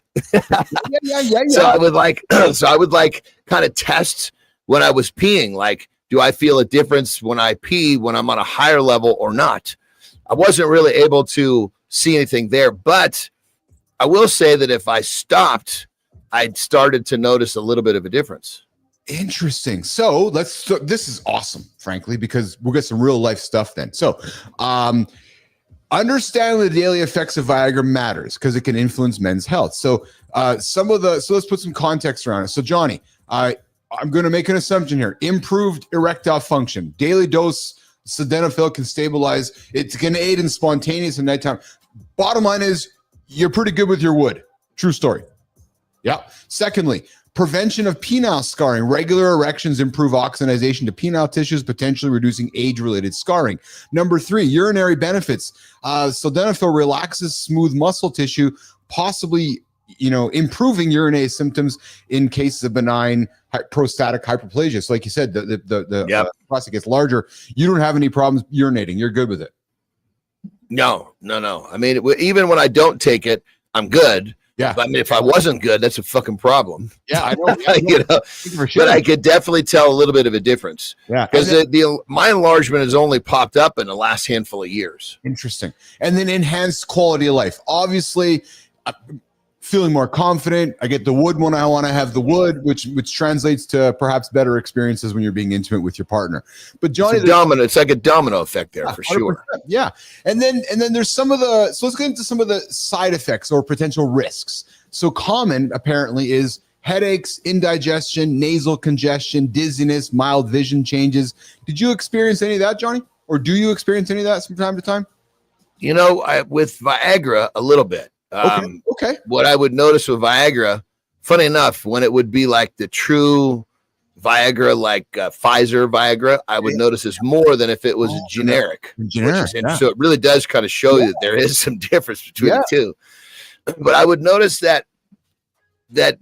Yeah. So I would like kind of test when I was peeing, like, do I feel a difference when I pee when I'm on a higher level or not? I wasn't really able to see anything there, but I will say that if I stopped, I'd started to notice a little bit of a difference. Interesting. So this is awesome, frankly, because we'll get some real life stuff then. So, understanding the daily effects of Viagra matters because it can influence men's health. So, so let's put some context around it. So, Johnny, I'm going to make an assumption here. Improved erectile function. Daily dose sildenafil can stabilize. It can aid in spontaneous and nighttime. Bottom line is, you're pretty good with your wood. True story. Yeah. Secondly, prevention of penile scarring. Regular erections improve oxidization to penile tissues, potentially reducing age-related scarring. Number 3, urinary benefits. Sildenafil relaxes smooth muscle tissue, possibly, improving urinary symptoms in cases of benign prostatic hyperplasia. So like you said, the prostate gets larger. You don't have any problems urinating. You're good with it. No. I mean, even when I don't take it, I'm good. Yeah. But I mean, if I wasn't good, that's a fucking problem. Yeah, I know. For sure. But I could definitely tell a little bit of a difference. Yeah. Because my enlargement has only popped up in the last handful of years. Interesting. And then enhanced quality of life. Obviously, feeling more confident. I get the wood when I want to have the wood, which translates to perhaps better experiences when you're being intimate with your partner. But Johnny, it's like a domino effect there for sure. Yeah. And then there's so let's get into some of the side effects or potential risks. So common apparently is headaches, indigestion, nasal congestion, dizziness, mild vision changes. Did you experience any of that, Johnny? Or do you experience any of that from time to time? With Viagra, a little bit. Okay. What I would notice with Viagra, funny enough, when it would be like the true Viagra, like Pfizer Viagra, I would notice this more than if it was a generic. So it really does kind of show you that there is some difference between the two. But I would notice that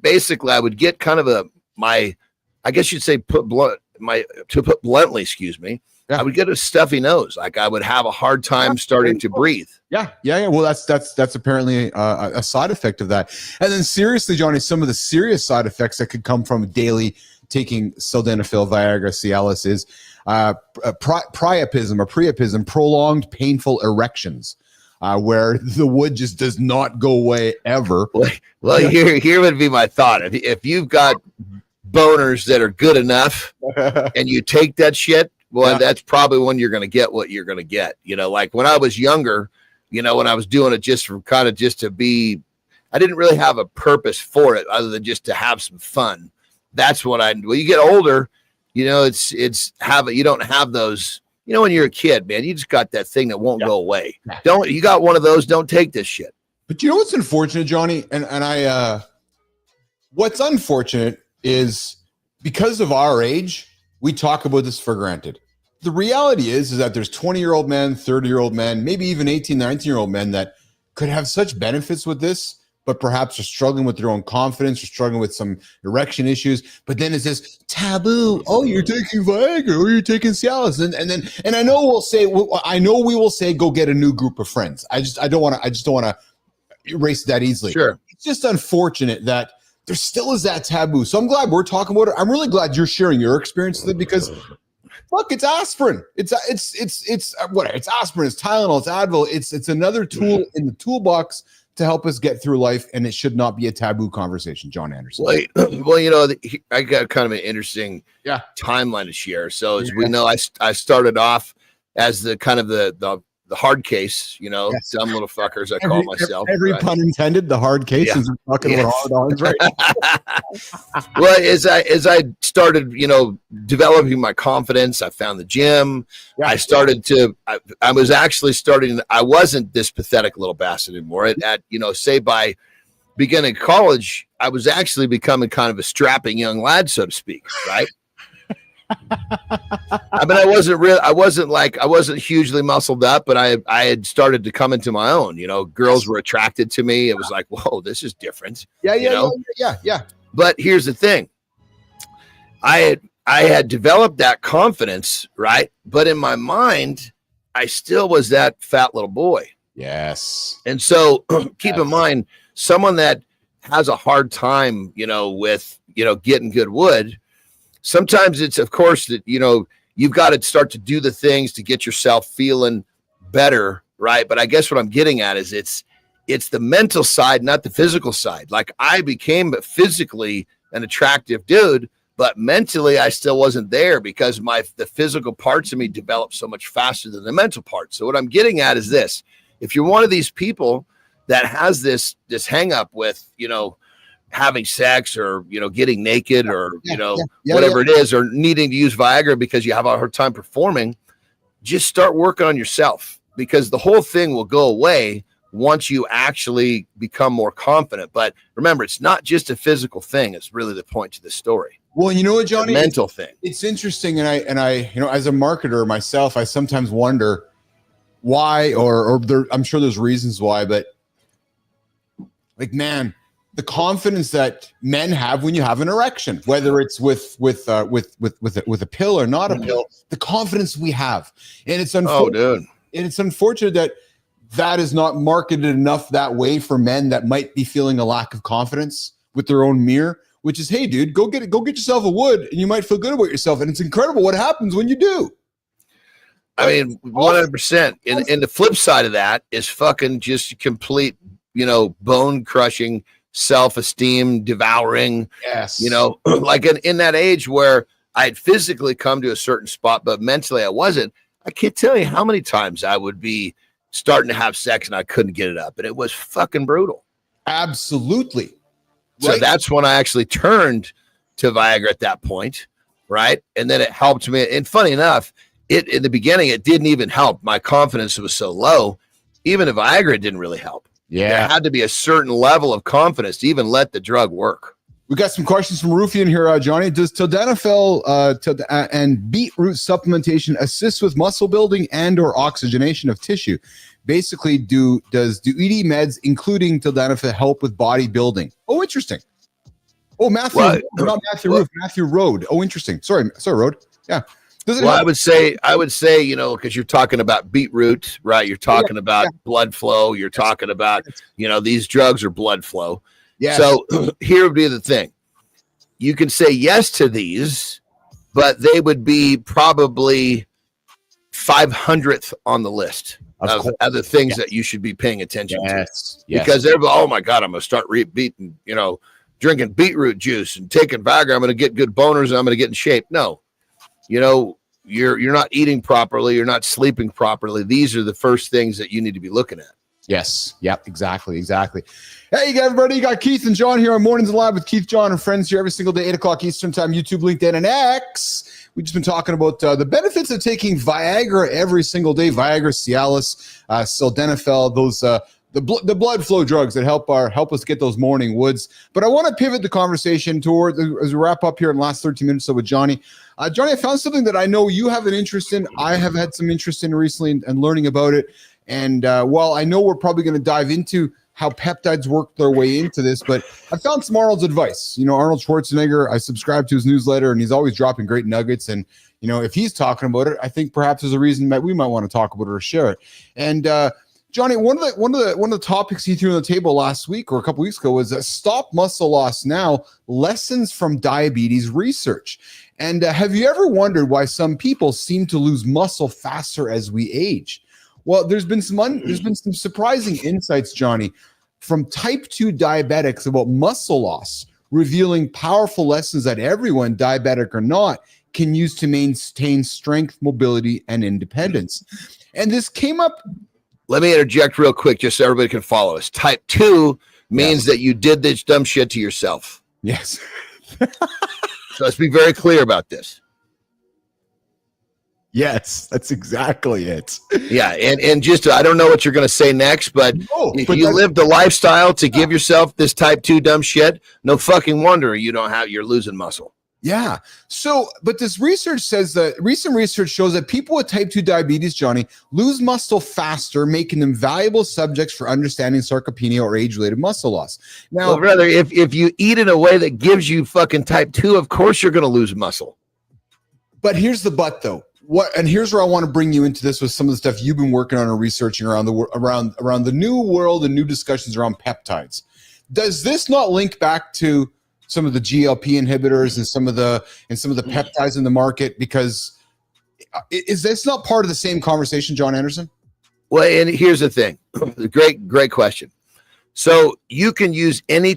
basically I would get kind of I guess you'd say to put bluntly, excuse me, I would get a stuffy nose. Like I would have a hard time starting to breathe. Yeah. Well, that's apparently a side effect of that. And then seriously, Johnny, some of the serious side effects that could come from daily taking sildenafil, Viagra, Cialis is priapism, prolonged painful erections, where the wood just does not go away ever. Well, here would be my thought. If you've got boners that are good enough and you take that shit, well, that's probably when you're going to get what you're going to get. You know, like when I was younger, you know, when I was doing it just to be, I didn't really have a purpose for it other than just to have some fun. That's what when you get older, you know, you don't have those, you know, when you're a kid, man, you just got that thing that won't go away. You got one of those, don't take this shit. But you know what's unfortunate, Johnny? What's unfortunate is because of our age, we talk about this for granted. The reality is that there's 20-year-old men, 30-year-old men, maybe even 18, 19-year-old men that could have such benefits with this, but perhaps are struggling with their own confidence or struggling with some erection issues. But then it's this taboo. Oh, you're taking Viagra or you're taking Cialis. And I know we will say, go get a new group of friends. I just don't want to erase that easily. Sure. It's just unfortunate that there still is that taboo. So I'm glad we're talking about it. I'm really glad you're sharing your experience with it because look, it's aspirin. It's whatever. It's aspirin. It's Tylenol. It's Advil. It's another tool in the toolbox to help us get through life, and it should not be a taboo conversation. John Anderson. Well, you know, I got kind of an interesting timeline to share. So as we know, I started off as the kind of the hard case, you know, dumb little fuckers I call myself. Every pun intended, the hard case is talking about hard odds, right? Well, as I started, you know, developing my confidence, I found the gym. I started to, I was actually starting, I wasn't this pathetic little bastard anymore. At you know, say by beginning college, I was actually becoming kind of a strapping young lad, so to speak, right? I mean, I wasn't hugely muscled up, but I had started to come into my own. You know, girls were attracted to me. It was like, whoa, this is different. Yeah. But here's the thing. I had developed that confidence, right? But in my mind, I still was that fat little boy. Yes. And so keep in mind, someone that has a hard time, you know, with, you know, getting good wood, sometimes it's, of course, that, you know, you've got to start to do the things to get yourself feeling better, right? But I guess what I'm getting at is it's the mental side, not the physical side. Like I became physically an attractive dude, but mentally I still wasn't there because the physical parts of me developed so much faster than the mental part. So what I'm getting at is this: if you're one of these people that has this hang up with, you know, having sex or, you know, getting naked or, whatever it is, or needing to use Viagra because you have a hard time performing, just start working on yourself, because the whole thing will go away once you actually become more confident. But remember, it's not just a physical thing. It's really the point to the story. Well, you know what, Johnny? It's a mental thing. It's interesting. And I, you know, as a marketer myself, I sometimes wonder why, I'm sure there's reasons why, but like, man, the confidence that men have when you have an erection, whether it's with a pill or not a pill, the confidence we have, and it's unfortunate that is not marketed enough that way for men that might be feeling a lack of confidence with their own mirror. Which is, hey, dude, go get yourself a wood, and you might feel good about yourself, and it's incredible what happens when you do. I mean, 100%. And the flip side of that is fucking just complete, you know, bone crushing, self-esteem devouring. Yes. You know, like in that age where I had physically come to a certain spot, but mentally I wasn't. I can't tell you how many times I would be starting to have sex and I couldn't get it up, and it was fucking brutal. Absolutely. So that's when I actually turned to Viagra at that point, right? And then it helped me. And funny enough, in the beginning, it didn't even help. My confidence was so low. Even the Viagra didn't really help. There had to be a certain level of confidence to even let the drug work. We got some questions from Rufy in here, Johnny. Does sildenafil and beetroot supplementation assist with muscle building and or oxygenation of tissue? Basically, does ED meds, including sildenafil, help with body building? Oh, interesting. Oh, Matthew, not Matthew Roof, Matthew Road. Oh, interesting. Sorry, Road. Yeah. I would say, you know, because you're talking about beetroot, right? You're talking about blood flow. You're talking about, you know, these drugs are blood flow. Yes. So here would be the thing. You can say yes to these, but they would be probably 500th on the list of other things that you should be paying attention to. Because everybody, oh my God, I'm going to start drinking beetroot juice and taking Viagra. I'm going to get good boners and I'm going to get in shape. No, you know, you're not eating properly. You're not sleeping properly. These are the first things that you need to be looking at. Yes. Yep. Exactly. Hey, everybody. You got Keith and John here on Mornings Live with Keith, John, and friends here every single day, 8 o'clock Eastern time, YouTube, LinkedIn, and X. We've just been talking about the benefits of taking Viagra every single day. Viagra, Cialis, sildenafil, those the blood flow drugs that help us get those morning woods. But I want to pivot the conversation toward, as we wrap up here in the last 13 minutes or so with Johnny. Johnny, I found something that I know you have an interest in. I have had some interest in recently and learning about it. And while I know we're probably going to dive into how peptides work their way into this, but I found some Arnold's advice. You know, Arnold Schwarzenegger, I subscribe to his newsletter, and he's always dropping great nuggets. And, you know, if he's talking about it, I think perhaps there's a reason that we might want to talk about it or share it. And Johnny, one of the topics he threw on the table last week or a couple weeks ago was Stop Muscle Loss Now, Lessons from Diabetes Research. And have you ever wondered why some people seem to lose muscle faster as we age? Well, there's been some surprising insights, Johnny, from type 2 diabetics about muscle loss, revealing powerful lessons that everyone, diabetic or not, can use to maintain strength, mobility, and independence. And this came up. Let me interject real quick just so everybody can follow us. Type 2 means that you did this dumb shit to yourself. Yes. So let's be very clear about this. Yes, that's exactly it. Yeah, and just I don't know what you're going to say next, but if you lived a lifestyle to give yourself this type 2 dumb shit, no fucking wonder you're losing muscle. Yeah. So, but this research says that recent research shows that people with type 2 diabetes, Johnny, lose muscle faster, making them valuable subjects for understanding sarcopenia or age-related muscle loss. Now, well, brother, if you eat in a way that gives you fucking type 2, of course you're going to lose muscle. But here's the but, though. And here's where I want to bring you into this with some of the stuff you've been working on or researching around the new world and new discussions around peptides. Does this not link back to some of the GLP inhibitors and some of the peptides in the market? Because is this not part of the same conversation, John Anderson? Well, and here's the thing. Great question. So you can use any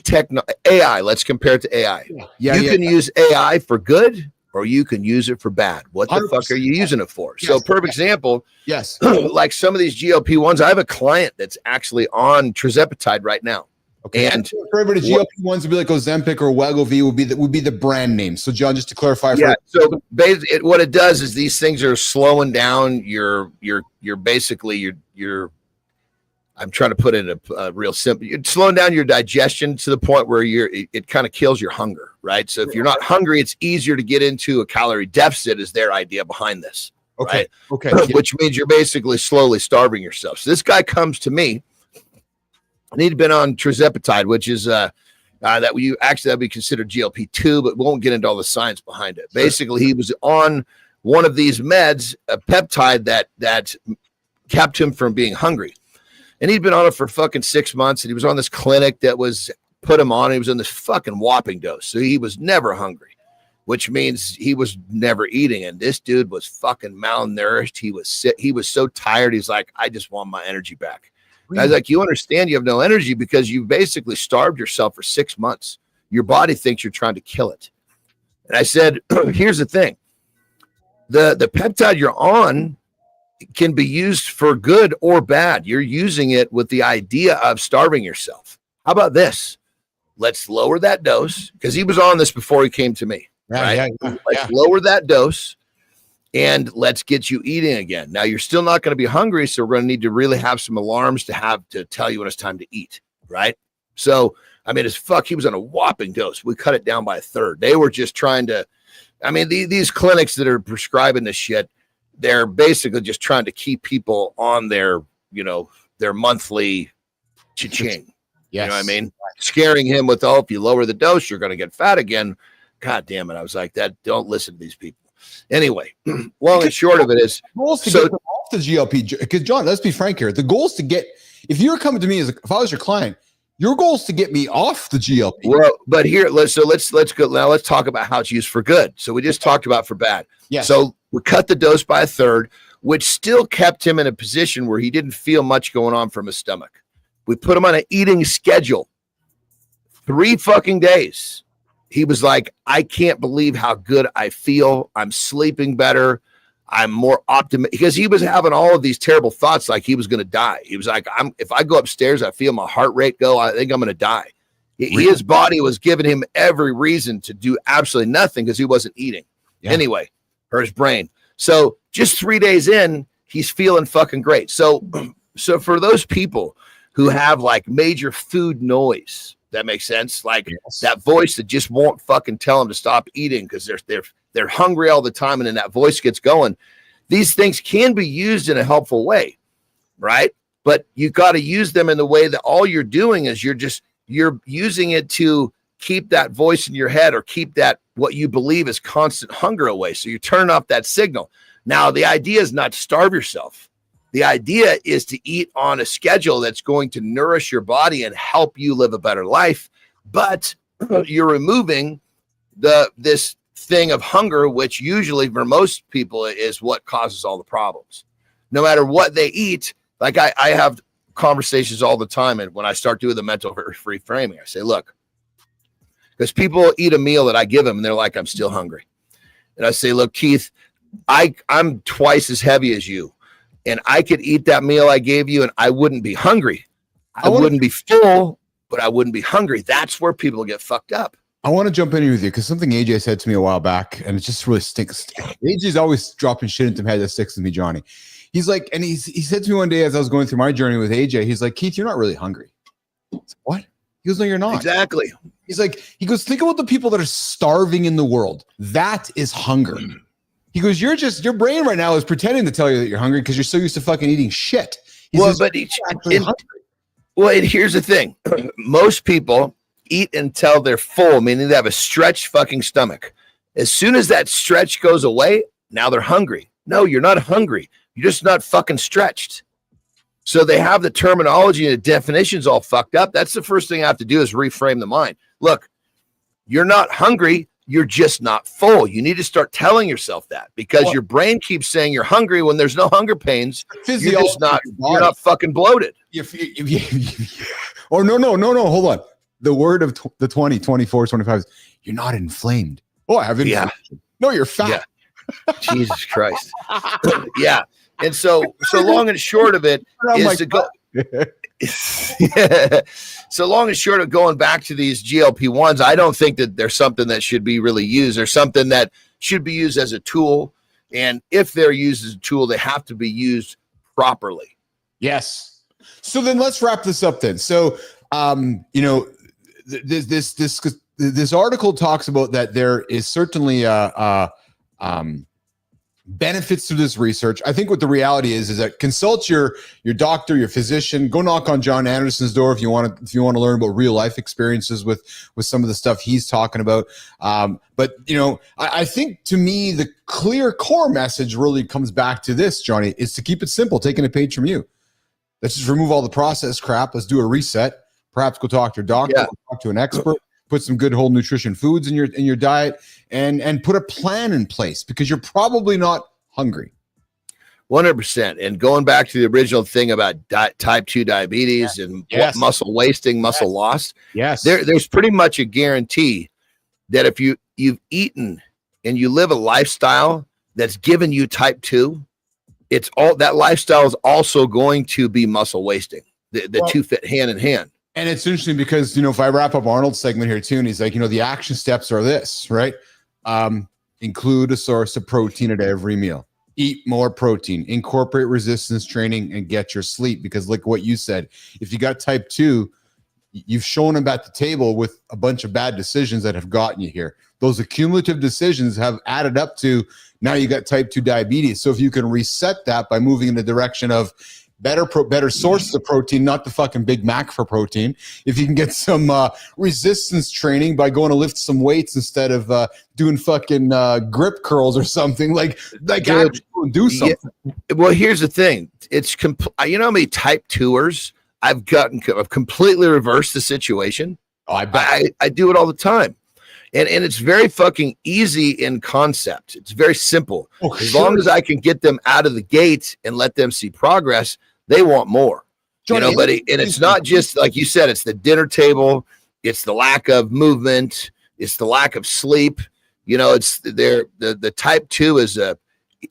AI. Let's compare it to AI. You can use AI for good, or you can use it for bad. What the fuck are you using it for? Yes, so perfect example. Yes. Like some of these GLP-1s, I have a client that's actually on tirzepatide right now. Okay. And for everybody, GLP-1s would be like Ozempic or Wegovy would be the brand name. So John, just to clarify. So basically what it does is these things are slowing down your basically your I'm trying to put it in a real simple. You're slowing down your digestion to the point where it kind of kills your hunger, right? So if you're not hungry, it's easier to get into a calorie deficit is their idea behind this, right? Okay. Which means you're basically slowly starving yourself. So this guy comes to me, and he'd been on tirzepatide, which is that would be considered GLP-2, but we won't get into all the science behind it. Basically, he was on one of these meds, a peptide that kept him from being hungry. And he'd been on it for fucking 6 months, and he was on this clinic that was put him on. He was in this fucking whopping dose. So he was never hungry, which means he was never eating. And this dude was fucking malnourished. He was sick. He was so tired. He's like, I just want my energy back. Really? I was like, you understand you have no energy because you basically starved yourself for 6 months. Your body thinks you're trying to kill it. And I said, here's the thing. The peptide you're on can be used for good or bad. You're using it with the idea of starving yourself. How about this? Let's lower that dose, because he was on this before he came to me. Right? Let's lower that dose. and let's get you eating again. Now you're still not going to be hungry, so we're going to need to really have some alarms to tell you when it's time to eat, right? So, I mean, he was on a whopping dose. We cut it down by a third. They were just trying to, I mean, these clinics that are prescribing this shit, they're basically just trying to keep people on their monthly cha-ching. Yes. You know what I mean? Scaring him with, if you lower the dose, you're going to get fat again. God damn it. I was like, don't listen to these people. Anyway, long and short of it is, the goal is to get them off the GLP. Because John, let's be frank here. The goal is to get, if you're coming to me if I was your client, your goal is to get me off the GLP. Well, but here, let's go. Now let's talk about how it's used for good. So we just talked about for bad. Yes. So we cut the dose by a third, which still kept him in a position where he didn't feel much going on from his stomach. We put him on an eating schedule. 3 fucking days. He was like, I can't believe how good I feel. I'm sleeping better. I'm more optimistic, because he was having all of these terrible thoughts like he was going to die. He was like, if I go upstairs, I feel my heart rate go. I think I'm going to die. Really? His body was giving him every reason to do absolutely nothing because he wasn't eating. Yeah. Anyway, or his brain. So just 3 days in, he's feeling fucking great. So for those people who have like major food noise, that makes sense. Like that voice that just won't fucking tell them to stop eating because they're hungry all the time, and then that voice gets going. These things can be used in a helpful way, right? But you got to use them in the way that all you're doing is you're using it to keep that voice in your head, or keep that what you believe is constant hunger away. So you turn off that signal. Now the idea is not to starve yourself. The idea is to eat on a schedule that's going to nourish your body and help you live a better life. But you're removing this thing of hunger, which usually for most people is what causes all the problems. No matter what they eat, like I have conversations all the time, and when I start doing the mental reframing, I say, look, because people eat a meal that I give them and they're like, I'm still hungry. And I say, look, Keith, I'm twice as heavy as you. And I could eat that meal I gave you and I wouldn't be hungry. I wouldn't be full, but I wouldn't be hungry. That's where people get fucked up. I want to jump in here with you because something AJ said to me a while back, and it just really stinks. AJ's always dropping shit into my head that sticks with me, Johnny. He's like, and he said to me one day as I was going through my journey with AJ, he's like, Keith, you're not really hungry. I said, what? He goes, no, you're not. Exactly. He goes, think about the people that are starving in the world. That is hunger. He goes, your brain right now is pretending to tell you that you're hungry because you're so used to fucking eating shit. And here's the thing. Most people eat until they're full, meaning they have a stretched fucking stomach. As soon as that stretch goes away, now they're hungry. No, you're not hungry. You're just not fucking stretched. So they have the terminology and the definitions all fucked up. That's the first thing I have to do is reframe the mind. Look, you're not hungry. You're just not full. You need to start telling yourself that, because your brain keeps saying you're hungry when there's no hunger pains. You're just not, you're not fucking bloated. Or no, hold on. The word of the 20, 24, 25 is you're not inflamed. Oh, I have inflammation. Yeah. No, you're fat. Yeah. Jesus Christ. Yeah. And so long and short of it is to go. So long and short of going back to these GLP-1s, I don't think that there's something that should be really used. There's something that should be used as a tool. And if they're used as a tool, they have to be used properly. Yes. So then let's wrap this up then. So, this article talks about that there is certainly benefits to this research. I think what the reality is that consult your doctor, your physician. Go knock on John Anderson's door if you want to learn about real life experiences with some of the stuff he's talking about. But I think to me the clear core message really comes back to this, Johnny, is to keep it simple. Taking a page from you. Let's just remove all the processed crap. Let's do a reset. Perhaps go talk to your doctor. Yeah. Talk to an expert. Put some good whole nutrition foods in your diet, and put a plan in place, because you're probably not hungry. 100%. And going back to the original thing about type 2 diabetes and muscle wasting, muscle loss. Yes. There's pretty much a guarantee that if you've eaten and you live a lifestyle that's given you type 2, it's all that lifestyle is also going to be muscle wasting. The two fit hand in hand. And it's interesting because, if I wrap up Arnold's segment here too, and he's like, the action steps are this, right? include a source of protein at every meal. Eat more protein, incorporate resistance training, and get your sleep. Because like what you said, if you got type 2, you've shown them at the table with a bunch of bad decisions that have gotten you here. Those accumulative decisions have added up to now you got type 2 diabetes. So if you can reset that by moving in the direction of better sources of protein, not the fucking Big Mac for protein. If you can get some resistance training by going to lift some weights instead of doing fucking grip curls or something, like Dude, do something. Yeah. Well, here's the thing. It's you know how many type 2ers I've completely reversed the situation. Oh, I bet. I do it all the time. And it's very fucking easy in concept. It's very simple. Oh, as long as I can get them out of the gate and let them see progress, they want more. Johnny, you know, and it's not just like you said, it's the dinner table, it's the lack of movement, it's the lack of sleep. You know, it's the type 2 is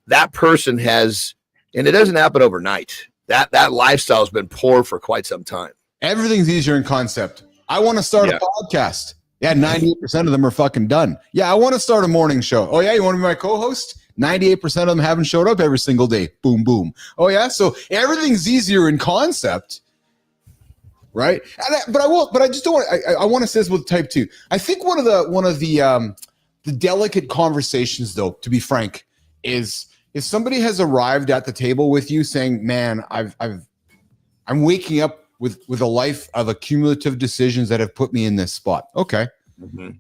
that person has, and it doesn't happen overnight. That lifestyle has been poor for quite some time. Everything's easier in concept. I want to start a podcast. Yeah, 98% of them are fucking done. Yeah, I want to start a morning show. Oh, yeah, you want to be my co-host? 98% of them haven't showed up every single day. Boom, boom. Oh, yeah, so everything's easier in concept, right? But I just don't want. I want to say this with type 2. I think one of the delicate conversations, though, to be frank, is if somebody has arrived at the table with you saying, "Man, I'm waking up with a life of accumulative decisions that have put me in this spot." Okay. Mm-hmm.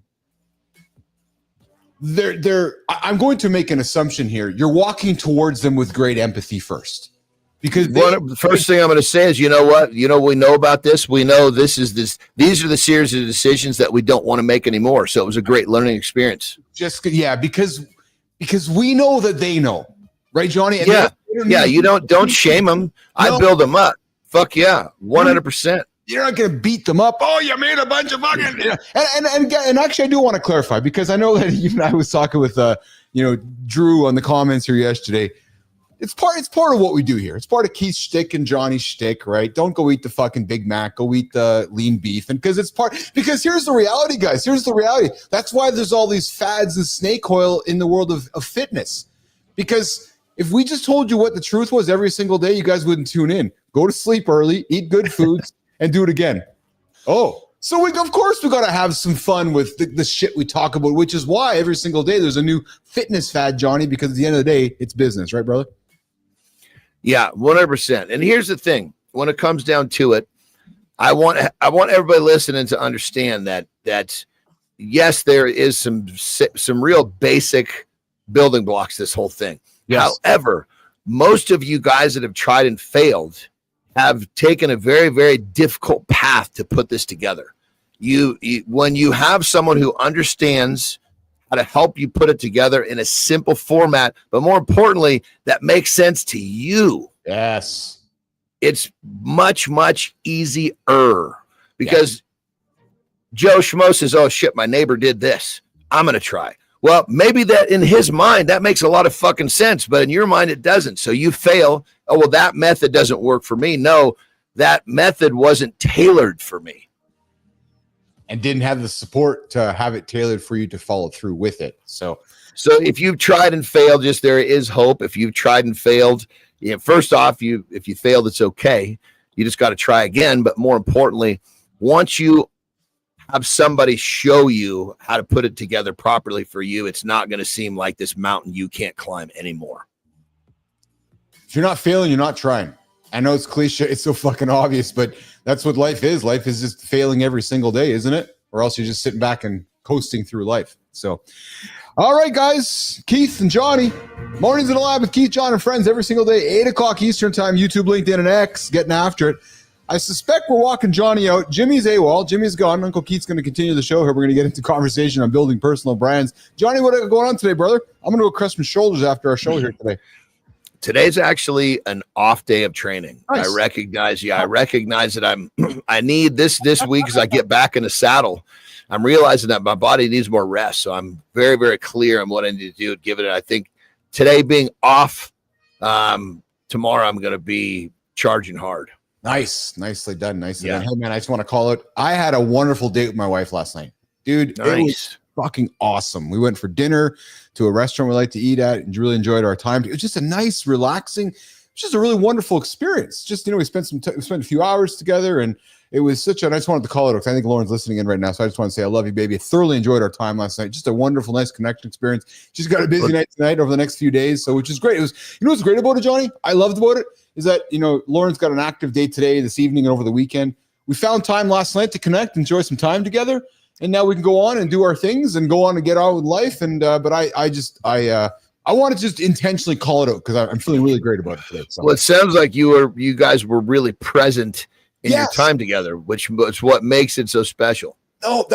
I'm going to make an assumption here. You're walking towards them with great empathy first. Because the first thing I'm going to say is, you know what? You know, we know about this. We know these are the series of decisions that we don't want to make anymore. So it was a great learning experience. Because we know that they know. Right, Johnny? And you don't shame them. No. I build them up. Fuck yeah, 100%. You're not going to beat them up. Oh, you made a bunch of fucking. You know. And actually, I do want to clarify because I know that even I was talking with Drew on the comments here yesterday. It's part of what we do here. It's part of Keith's shtick and Johnny's shtick, right? Don't go eat the fucking Big Mac. Go eat the lean beef, and because here's the reality, guys. Here's the reality. That's why there's all these fads and snake oil in the world of fitness. Because if we just told you what the truth was every single day, you guys wouldn't tune in. Go to sleep early, eat good foods, and do it again. Oh, so of course we got to have some fun with the shit we talk about, which is why every single day there's a new fitness fad, Johnny, because at the end of the day, it's business, right, brother? Yeah, 100%. And here's the thing. When it comes down to it, I want everybody listening to understand that yes, there is some real basic building blocks to this whole thing. Yes. However, most of you guys that have tried and failed have taken a very, very difficult path to put this together. When you have someone who understands how to help you put it together in a simple format, but more importantly, that makes sense to you. Yes. It's much, much easier because Joe Schmo says, "Oh shit, my neighbor did this. I'm going to try." Well, maybe that in his mind, that makes a lot of fucking sense, but in your mind, it doesn't. So you fail. Oh, well, that method doesn't work for me. No, that method wasn't tailored for me. And didn't have the support to have it tailored for you to follow through with it. So if you've tried and failed, there is hope. If you've tried and failed, first off, if you failed, it's okay. You just got to try again. But more importantly, once you have somebody show you how to put it together properly for you, it's not going to seem like this mountain you can't climb anymore. If you're not failing, you're not trying. I know it's cliche. It's so fucking obvious, but that's what life is. Life is just failing every single day, isn't it? Or else you're just sitting back and coasting through life. So, all right, guys, Keith and Johnny, Mornings in the Lab with Keith, John, and friends every single day, 8 o'clock Eastern time, YouTube, LinkedIn, and X, getting after it. I suspect we're walking Johnny out. Jimmy's AWOL. Jimmy's gone. Uncle Keith's going to continue the show here. We're going to get into conversation on building personal brands. Johnny, what is going on today, brother? I'm going to go crush my shoulders after our show here today. Today's actually an off day of training. Nice. I recognize that I need this week as I get back in the saddle. I'm realizing that my body needs more rest. So I'm very, very clear on what I need to do. Given it, I think today being off, tomorrow I'm going to be charging hard. Nice. Nicely done. Nicely done. Hey, man, I just want to call it. I had a wonderful date with my wife last night. Dude, nice. fucking awesome. We went for dinner to a restaurant we like to eat at and really enjoyed our time. It was just a nice, relaxing, just a really wonderful experience. Just, we spent we spent a few hours together, and it was such a, I just wanted to call it, because I think Lauren's listening in right now. So I just want to say, I love you, baby. I thoroughly enjoyed our time last night. Just a wonderful, nice connection experience. She's got a busy night tonight over the next few days. So, which is great. It was, what's great about it, Johnny? I loved about it is that, Lauren's got an active day today, this evening, and over the weekend. We found time last night to connect, enjoy some time together. And now we can go on and do our things and go on and get on with life. And, but I want to just intentionally call it out because I'm feeling really great about it today. So. Well, it sounds like you guys were really present in your time together, which is what makes it so special. No,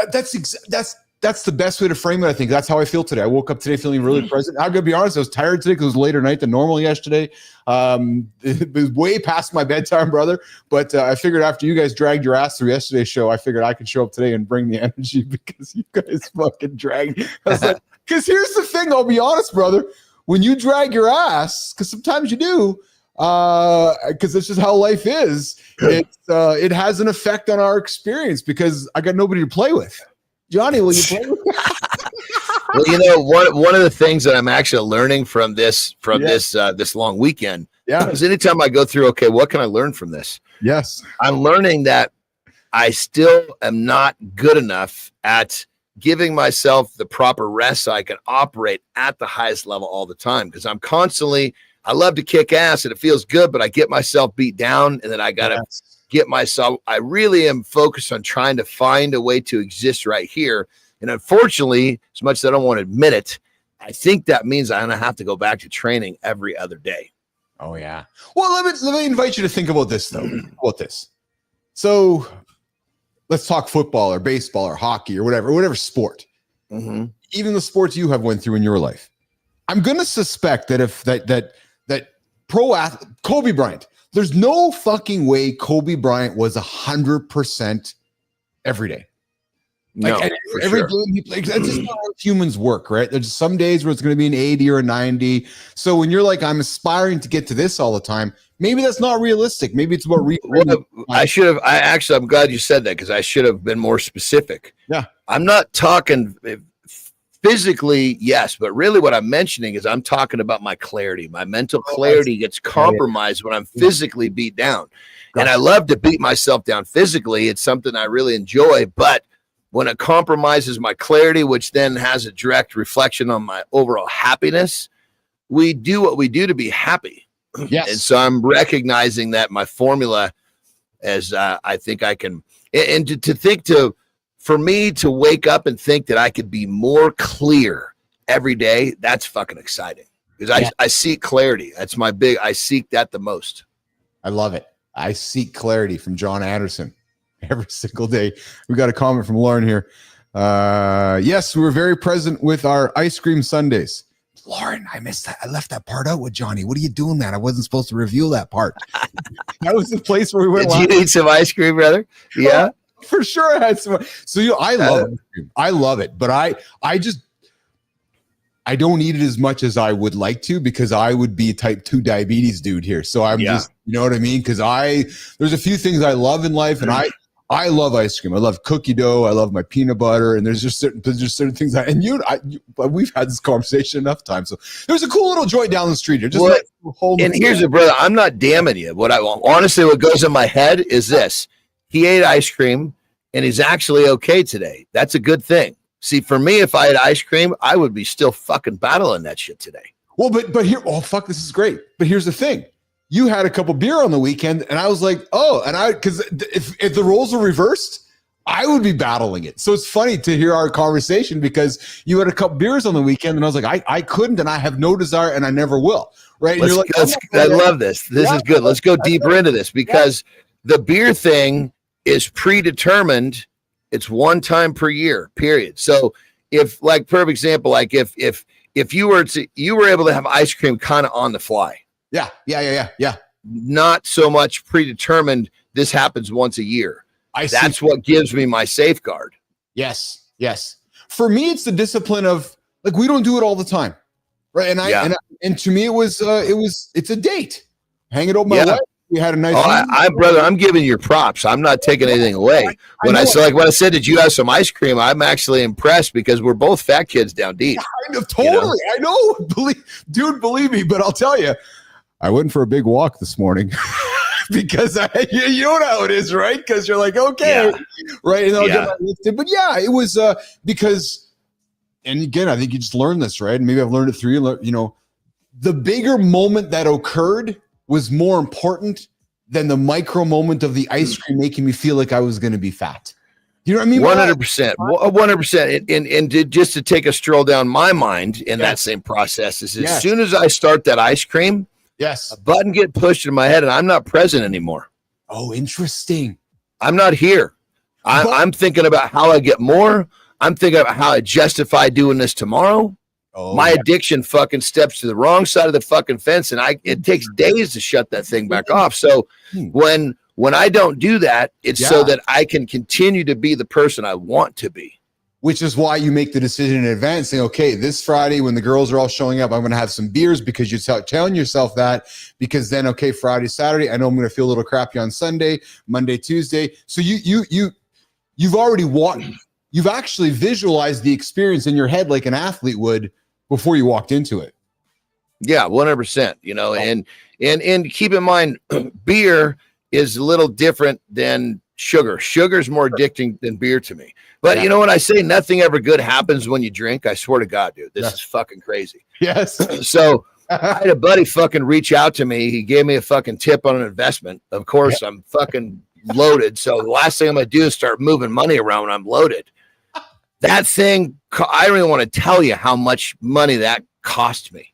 that's the best way to frame it. I think that's how I feel today. I woke up today feeling really present. I'm gonna be honest, I was tired today because it was later night than normal yesterday. It was way past my bedtime, brother. But I figured after you guys dragged your ass through yesterday's show, I figured I could show up today and bring the energy because you guys fucking dragged. I was like, because here's the thing, I'll be honest, brother. When you drag your ass, because sometimes you do, because it's just how life is. It has an effect on our experience because I got nobody to play with. Johnny, will you play with? Well, one of the things that I'm actually learning from this long weekend, is anytime I go through, okay, what can I learn from this? Yes, I'm learning that I still am not good enough at giving myself the proper rest so I can operate at the highest level all the time. Because I'm constantly, I love to kick ass and it feels good, but I get myself beat down and then I got to get myself, I really am focused on trying to find a way to exist right here. And unfortunately, as much as I don't want to admit it, I think that means I'm going to have to go back to training every other day. Oh, yeah. Well, let me invite you to think about this, though. About this. So let's talk football or baseball or hockey or whatever sport. Mm-hmm. Even the sports you have went through in your life. I'm going to suspect that if that pro athlete, Kobe Bryant, there's no fucking way Kobe Bryant was 100% every day. No, every day he played. That's just not how humans work, right? There's some days where it's going to be an 80 or a 90. So when you're like, I'm aspiring to get to this all the time, maybe that's not realistic. Maybe it's about I'm glad you said that because I should have been more specific. Yeah. I'm not talking physically, yes, but really what I'm mentioning is I'm talking about my clarity. My mental clarity gets compromised when I'm physically beat down. And I love to beat myself down physically. It's something I really enjoy, but when it compromises my clarity, which then has a direct reflection on my overall happiness, we do what we do to be happy. Yes. And so I'm recognizing that my formula as I think I can, and for me to wake up and think that I could be more clear every day, that's fucking exciting because I seek clarity. That's my I seek that the most. I love it. I seek clarity from John Anderson every single day. We got a comment from Lauren here. Yes, we were very present with our ice cream sundaes. Lauren, I missed that. I left that part out with Johnny. What are you doing, man? I wasn't supposed to reveal that part. That was the place where we went. Did you eat some ice cream, brother? Yeah. For sure, I had some. So I love ice cream. I love it, but I don't eat it as much as I would like to because I would be a type 2 diabetes dude here. So I'm just, you know what I mean? Because there's a few things I love in life, and I love ice cream. I love cookie dough. I love my peanut butter, and there's just certain things. We've had this conversation enough times. So there's a cool little joint down the street here. Here's the brother. I'm not damning you. What goes in my head is this. He ate ice cream and he's actually okay today. That's a good thing. See, for me, if I had ice cream, I would be still fucking battling that shit today. Well, but here, this is great. But here's the thing. You had a couple beer on the weekend and I was like, because if the roles were reversed, I would be battling it. So it's funny to hear our conversation because you had a couple beers on the weekend and I was like, I couldn't and I have no desire and I never will. Right. And I love this. This is good. Let's go deeper into this because the beer thing is predetermined. It's one time per year, period. So if, like, perfect example, like if you were able to have ice cream kind of on the fly. Yeah. Not so much predetermined. This happens once a year. That's what gives me my safeguard. Yes. For me, it's the discipline of like, we don't do it all the time. Right. And to me, it's a date. Hang it over my wife. we had a nice. Brother, I'm giving you props. I'm not taking anything away. When I said, did you have some ice cream? I'm actually impressed because we're both fat kids down deep. Totally. I know. Believe me, but I'll tell you, I went for a big walk this morning because you know how it is, right? Because you're like, okay, right. And I'll get my lifted. But yeah, it was because, and again, I think you just learn this, right? And maybe I've learned it through, the bigger moment that occurred was more important than the micro moment of the ice cream making me feel like I was going to be fat. You know what I mean? 100%. 100%. And just to take a stroll down my mind in that same process is as soon as I start that ice cream, a button get pushed in my head and I'm not present anymore. Oh, interesting. I'm not here. I'm thinking about how I get more. I'm thinking about how I justify doing this tomorrow. My addiction fucking steps to the wrong side of the fucking fence, and it takes days to shut that thing back off. So when I don't do that, it's so that I can continue to be the person I want to be. Which is why you make the decision in advance, saying, okay, this Friday when the girls are all showing up, I'm going to have some beers because you're telling yourself that, because then, okay, Friday, Saturday, I know I'm going to feel a little crappy on Sunday, Monday, Tuesday. So you've already walked, you've actually visualized the experience in your head like an athlete would before you walked into it. Yeah, 100%, and keep in mind, beer is a little different than sugar. Sugar's more addicting than beer to me. But you know what I say? Nothing ever good happens when you drink. I swear to God, dude, this is fucking crazy. Yes. So I had a buddy fucking reach out to me. He gave me a fucking tip on an investment. Of course, I'm fucking loaded. So the last thing I'm going to do is start moving money around when I'm loaded. That thing, I don't even want to tell you how much money that cost me.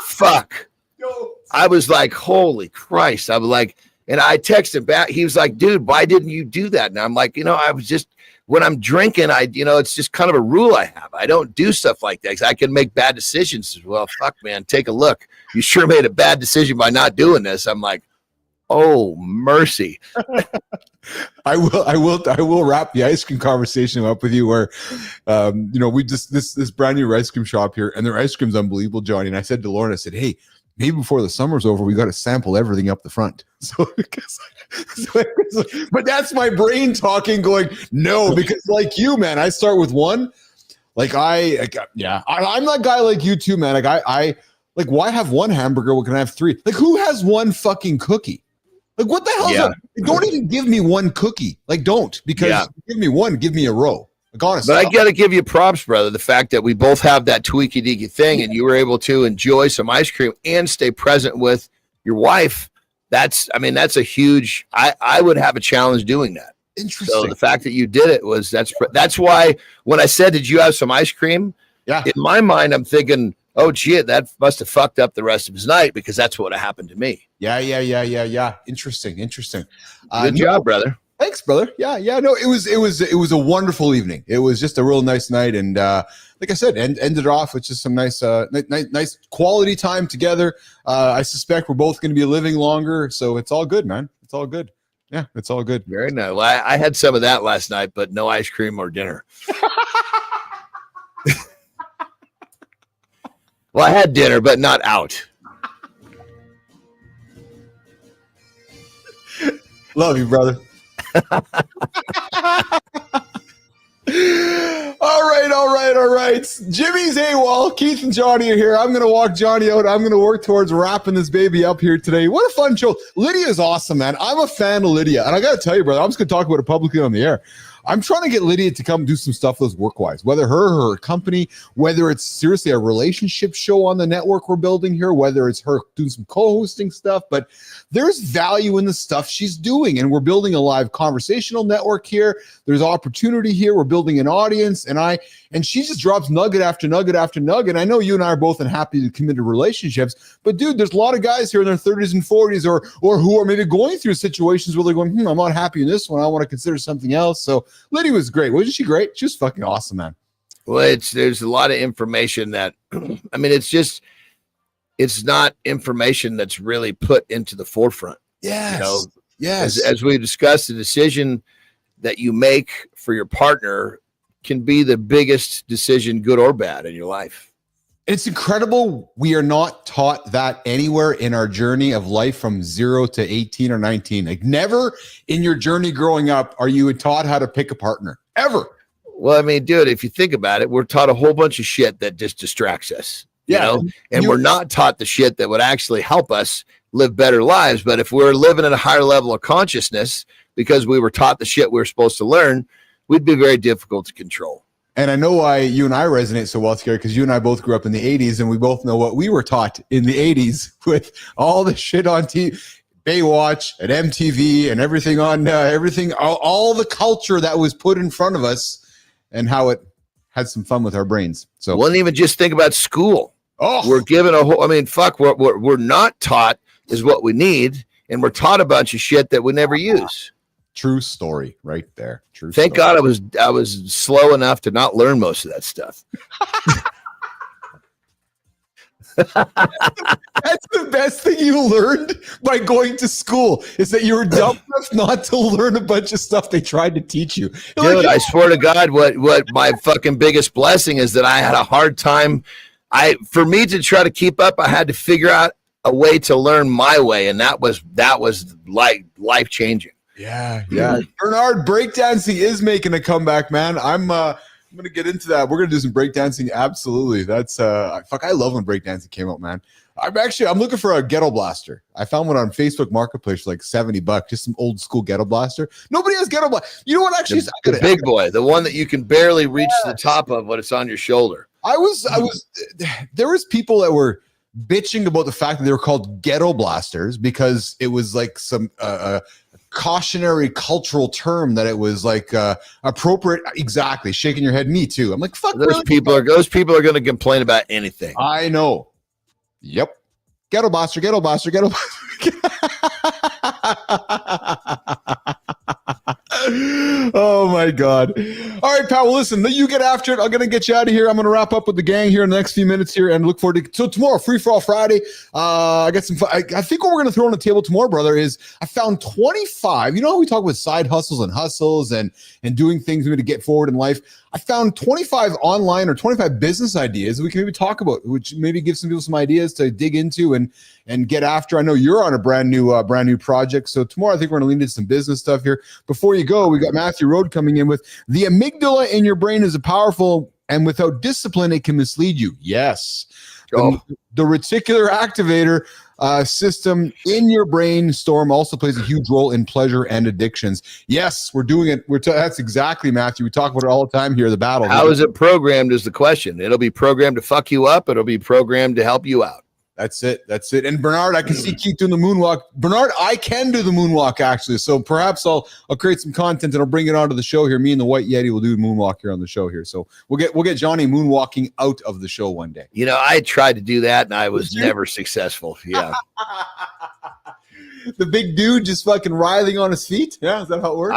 Fuck. I was like, holy Christ. I was like, and I texted back. He was like, dude, why didn't you do that? And I'm like, I was just, when I'm drinking, it's just kind of a rule I have. I don't do stuff like that because I can make bad decisions as well. Fuck, man, take a look. You sure made a bad decision by not doing this. I'm like, oh, mercy. I will wrap the ice cream conversation up with you where, we just, this brand new ice cream shop here and their ice cream's unbelievable, Johnny. And I said to Lauren, I said, hey, maybe before the summer's over, we got to sample everything up the front. But that's my brain talking going, no, because like you, man, I start with one. Like I'm that guy like you too, man. Like I why have one hamburger? What can I have three? Like who has one fucking cookie? Like what the hell? Yeah. Don't even give me one cookie. Like don't, because give me one, give me a row. Like honestly. But I got to give you props, brother. The fact that we both have that tweaky deaky thing and you were able to enjoy some ice cream and stay present with your wife. That's a huge, I would have a challenge doing that. Interesting. So the fact that you did it was, that's why when I said, did you have some ice cream? Yeah. In my mind, I'm thinking, oh, gee, that must have fucked up the rest of his night because that's what happened to me. Yeah. Interesting. Good job, brother. Thanks, brother. Yeah. No, it was a wonderful evening. It was just a real nice night, and like I said, ended off with just some nice quality time together. I suspect we're both going to be living longer, so it's all good, man. It's all good. Yeah, it's all good. Very nice. Well, I had some of that last night, but no ice cream or dinner. Well, I had dinner, but not out. Love you, brother. All right. Jimmy's AWOL. Keith and Johnny are here. I'm going to walk Johnny out. I'm going to work towards wrapping this baby up here today. What a fun show. Lydia is awesome, man. I'm a fan of Lydia. And I got to tell you, brother, I'm just going to talk about it publicly on the air. I'm trying to get Lydia to come do some stuff with us work-wise, whether her company, whether it's seriously a relationship show on the network we're building here, whether it's her doing some co-hosting stuff, but there's value in the stuff she's doing. And we're building a live conversational network here. There's opportunity here. We're building an audience, and she just drops nugget after nugget after nugget. I know you and I are both in happy committed relationships, but dude, there's a lot of guys here in their 30s and 40s or who are maybe going through situations where they're going, I'm not happy in this one. I want to consider something else. So Lydia was great. Wasn't she great? She was fucking awesome, man. Well, there's a lot of information that, it's not information that's really put into the forefront. Yes. Yes. As we discussed, the decision that you make for your partner can be the biggest decision, good or bad, in your life. It's incredible. We are not taught that anywhere in our journey of life from 0 to 18 or 19. Like never in your journey growing up are you taught how to pick a partner ever. Well, I mean, dude, if you think about it, we're taught a whole bunch of shit that just distracts us, you know, and we're not taught the shit that would actually help us live better lives. But if we're living at a higher level of consciousness because we were taught the shit we were supposed to learn, we'd be very difficult to control. And I know why you and I resonate so well together, because you and I both grew up in the 80s, and we both know what we were taught in the 80s with all the shit on TV, Baywatch and MTV and everything on all the culture that was put in front of us and how it had some fun with our brains. So wouldn't even just think about school. Oh, we're given a whole, I mean, fuck, what we're not taught is what we need. And we're taught a bunch of shit that we never use. True story right there. True. Thank God I was slow enough to not learn most of that stuff. That's the best thing you learned by going to school, is that you were dumb enough not to learn a bunch of stuff they tried to teach you. Dude, I swear to God, what my fucking biggest blessing is that I had a hard time. For me to try to keep up, I had to figure out a way to learn my way, and that was like life changing. Yeah. Bernard, breakdancing is making a comeback, man. I'm gonna get into that. We're gonna do some breakdancing. Absolutely. That's I love when breakdancing came out, man. I'm looking for a ghetto blaster. I found one on Facebook Marketplace for like $70, just some old school ghetto blaster. Nobody has ghetto blaster. You know what? Actually, the big boy, the one that you can barely reach the top of when it's on your shoulder. There was people that were bitching about the fact that they were called ghetto blasters because it was like some cautionary cultural term, that it was like appropriate. Exactly. Shaking your head. Me too. I'm like, fuck. Those people are going to complain about anything. I know. Yep. Ghetto blaster, ghetto blaster, ghetto blaster. Oh my God. All right, pal. Well, listen, you get after it. I'm going to get you out of here. I'm going to wrap up with the gang here in the next few minutes here and look forward to tomorrow, Free For All Friday. I got some I think what we're going to throw on the table tomorrow, brother, is I found 25. You know how we talk about side hustles and doing things maybe to get forward in life? I found 25 online or 25 business ideas we can maybe talk about, which maybe give some people some ideas to dig into and get after. I know you're on a brand new project. So tomorrow I think we're going to lean into some business stuff here. Before you go, we got Matthew Road coming in with the amygdala in your brain is a powerful, and without discipline, it can mislead you. Yes. The reticular activator system in your brain storm also plays a huge role in pleasure and addictions. Yes, we're doing it. That's exactly, Matthew. We talk about it all the time here, the battle. How is it programmed is the question. It'll be programmed to fuck you up. It'll be programmed to help you out. That's it. And Bernard, I can see Keith doing the moonwalk. Bernard, I can do the moonwalk actually. So perhaps I'll create some content and I'll bring it onto the show here. Me and the White Yeti will do the moonwalk here on the show here. So we'll get Johnny moonwalking out of the show one day. You know, I tried to do that and I was never successful. Yeah. The big dude just fucking writhing on his feet. Yeah, is that how it works?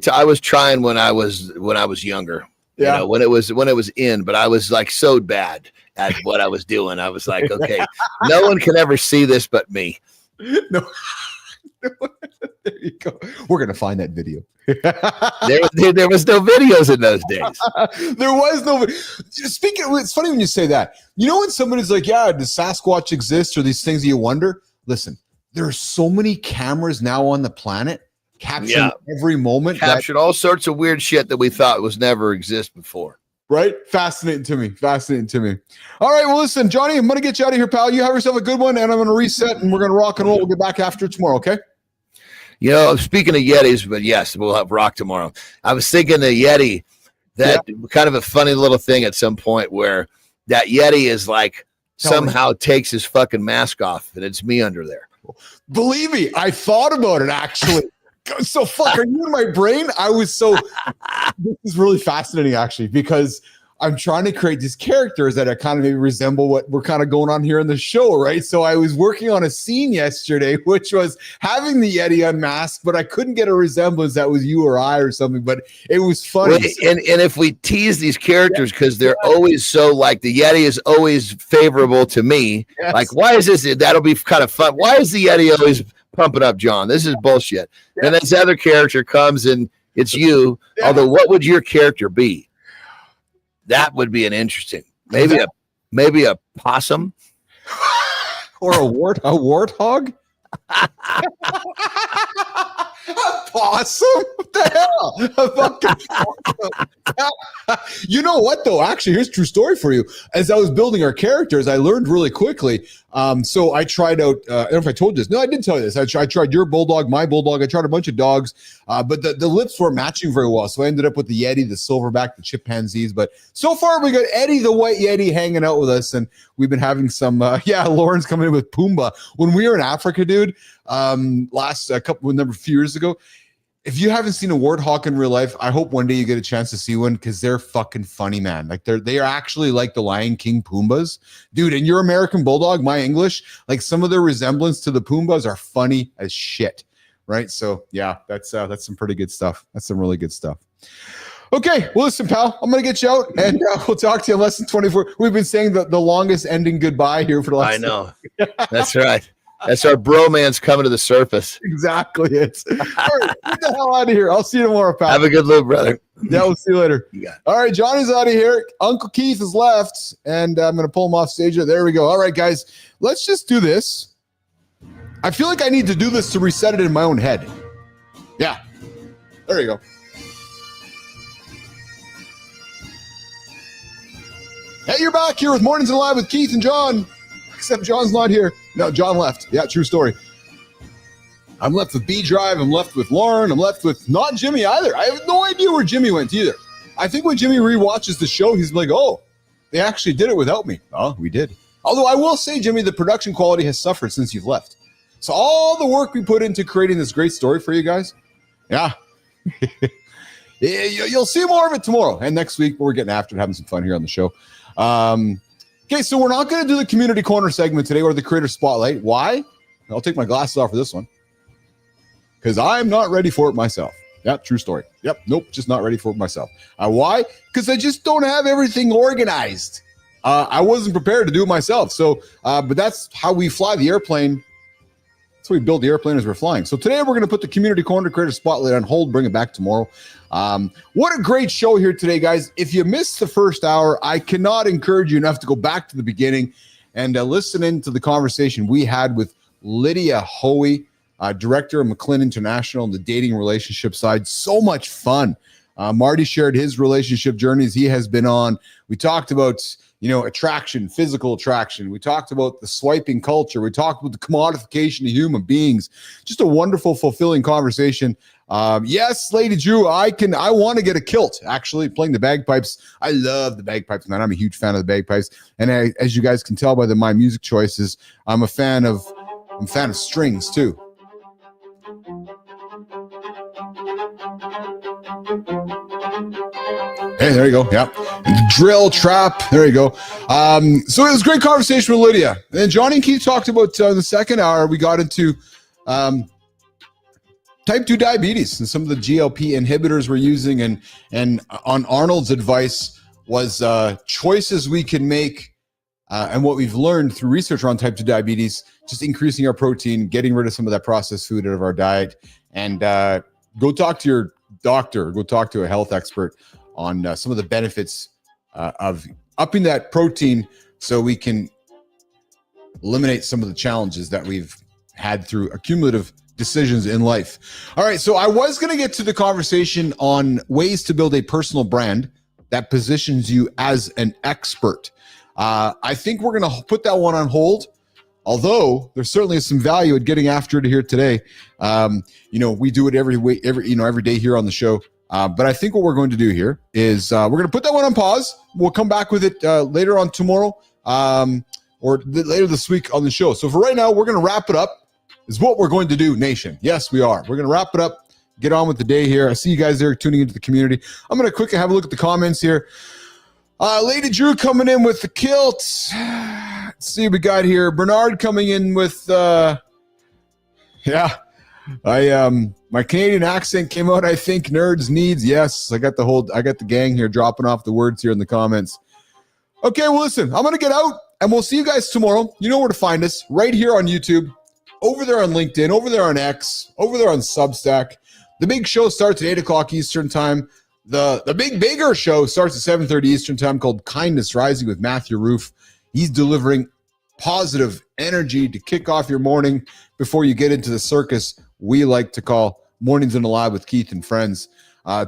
I was trying when I was younger. Yeah. You know, when it was in, but I was like so bad at what I was doing. I was like, okay, no one can ever see this but me. No. There you go. We're gonna find that video. There was no videos in those days. There was no. Speaking of, it's funny when you say that. You know when somebody's like, "Yeah, does Sasquatch exist?" or these things that you wonder. Listen, there are so many cameras now on the planet capturing every moment. Captured all sorts of weird shit that we thought was never exist before. Right? Fascinating to me. All right, well, listen, Johnny, I'm going to get you out of here, pal. You have yourself a good one, and I'm going to reset, and we're going to rock and roll. We'll get back after tomorrow, okay? You know, speaking of Yetis, but yes, we'll have rock tomorrow. I was thinking the Yeti, that kind of a funny little thing at some point where that Yeti is like somehow takes his fucking mask off, and it's me under there. Believe me, I thought about it, actually. So fuck, are you in my brain? This is really fascinating actually, because I'm trying to create these characters that are kind of maybe resemble what we're kind of going on here in the show, right? So I was working on a scene yesterday, which was having the Yeti unmasked, but I couldn't get a resemblance that was you or I or something, but it was funny. Well, and if we tease these characters, because they're always so like the Yeti is always favorable to me. Yes. Like, why is this? That'll be kind of fun. Why is the Yeti always pumping up John? This is bullshit. Yeah. And this other character comes and it's you. Yeah. Although, what would your character be? That would be an interesting, maybe Maybe a possum or a warthog. A possum? What the hell? A fucking possum. You know what, though? Actually, here's a true story for you. As I was building our characters, I learned really quickly. So I tried out, I don't know if I told you this. No, I did tell you this. I tried your bulldog, my bulldog. I tried a bunch of dogs, but the lips weren't matching very well. So I ended up with the Yeti, the silverback, the chimpanzees. But so far, we got Eddie, the white Yeti, hanging out with us. And we've been having some, Lauren's coming in with Pumbaa. When we were in Africa, dude, few years ago, if you haven't seen a warthog in real life, I hope one day you get a chance to see one because they're fucking funny, man. Like they are actually like the Lion King Pumbas, dude. And your American bulldog, my English, like some of their resemblance to the Pumbas are funny as shit, right? So yeah, that's some pretty good stuff. That's some really good stuff. Okay, well listen, pal, I'm gonna get you out, and we'll talk to you in less than 24. We've been saying the longest ending goodbye here for the last. I know. That's right. That's our bromance coming to the surface. Exactly. It's all right. Get the hell out of here. I'll see you tomorrow, pal. Have a good loop, brother. Yeah, we'll see you later. All right, Johnny's out of here. Uncle Keith is left, and I'm going to pull him off stage. There we go. All right, guys, let's just do this. I feel like I need to do this to reset it in my own head. Yeah. There you go. Hey, you're back here with Mornings in Live with Keith and John. Except John's not here. No, John left. Yeah, true story. I'm left with B-Drive. I'm left with Lauren. I'm left with not Jimmy either. I have no idea where Jimmy went either. I think when Jimmy rewatches the show, he's like, oh, they actually did it without me. Oh, we did. Although I will say, Jimmy, the production quality has suffered since you've left. So all the work we put into creating this great story for you guys, yeah. You'll see more of it tomorrow. And next week, we're getting after it, having some fun here on the show. Okay, so we're not going to do the community corner segment today or the creator spotlight. Why? I'll take my glasses off for this one. Because I'm not ready for it myself. Yeah, true story. Yep, nope, just not ready for it myself. Why? Because I just don't have everything organized. I wasn't prepared to do it myself. So, but that's how we fly the airplane. That's how we build the airplane as we're flying. So today we're going to put the community corner creator spotlight on hold, bring it back tomorrow. What a great show here today, guys. If you missed the first hour, I cannot encourage you enough to go back to the beginning and listen into the conversation we had with Lydia Hoey, director of McLean International on the dating relationship side. So much fun. Marty shared his relationship journeys he has been on. We talked about, attraction, physical attraction. We talked about the swiping culture. We talked about the commodification of human beings. Just a wonderful, fulfilling conversation. Yes, Lady Drew, I want to get a kilt, actually, playing the bagpipes. I love the bagpipes, man. I'm a huge fan of the bagpipes. And as you guys can tell by my music choices, I'm a fan of strings too. Hey, there you go. Yeah. Drill, trap. There you go. So it was a great conversation with Lydia. And Johnny and Keith talked about the second hour. We got into type 2 diabetes and some of the GLP inhibitors we're using. And on Arnold's advice was choices we can make and what we've learned through research around type 2 diabetes, just increasing our protein, getting rid of some of that processed food out of our diet. And go talk to your doctor, go talk to a health expert on some of the benefits of upping that protein so we can eliminate some of the challenges that we've had through accumulative decisions in life. All right, so I was going to get to the conversation on ways to build a personal brand that positions you as an expert. I think we're going to put that one on hold. Although there certainly is some value in getting after it here today. We do it every day here on the show. But I think what we're going to do here is we're going to put that one on pause. We'll come back with it later on tomorrow or later this week on the show. So for right now, we're going to wrap it up. Is what we're going to do, nation. Yes, we are. We're going to wrap it up. Get on with the day here. I see you guys there tuning into the community. I'm going to quickly have a look at the comments here. Lady Drew coming in with the kilt. Let's see what we got here. Bernard coming in with my Canadian accent came out. I think nerds needs. Yes, I got the gang here dropping off the words here in the comments. Okay, well listen, I'm gonna get out and we'll see you guys tomorrow. You know where to find us, right here on YouTube, over there on LinkedIn, over there on X, over there on Substack. The big show starts at 8 o'clock Eastern time. The bigger show starts at 7:30 Eastern time, called Kindness Rising with Matthew Roof. He's delivering positive energy to kick off your morning before you get into the circus we like to call Mornings in the Lab with Keith and Friends.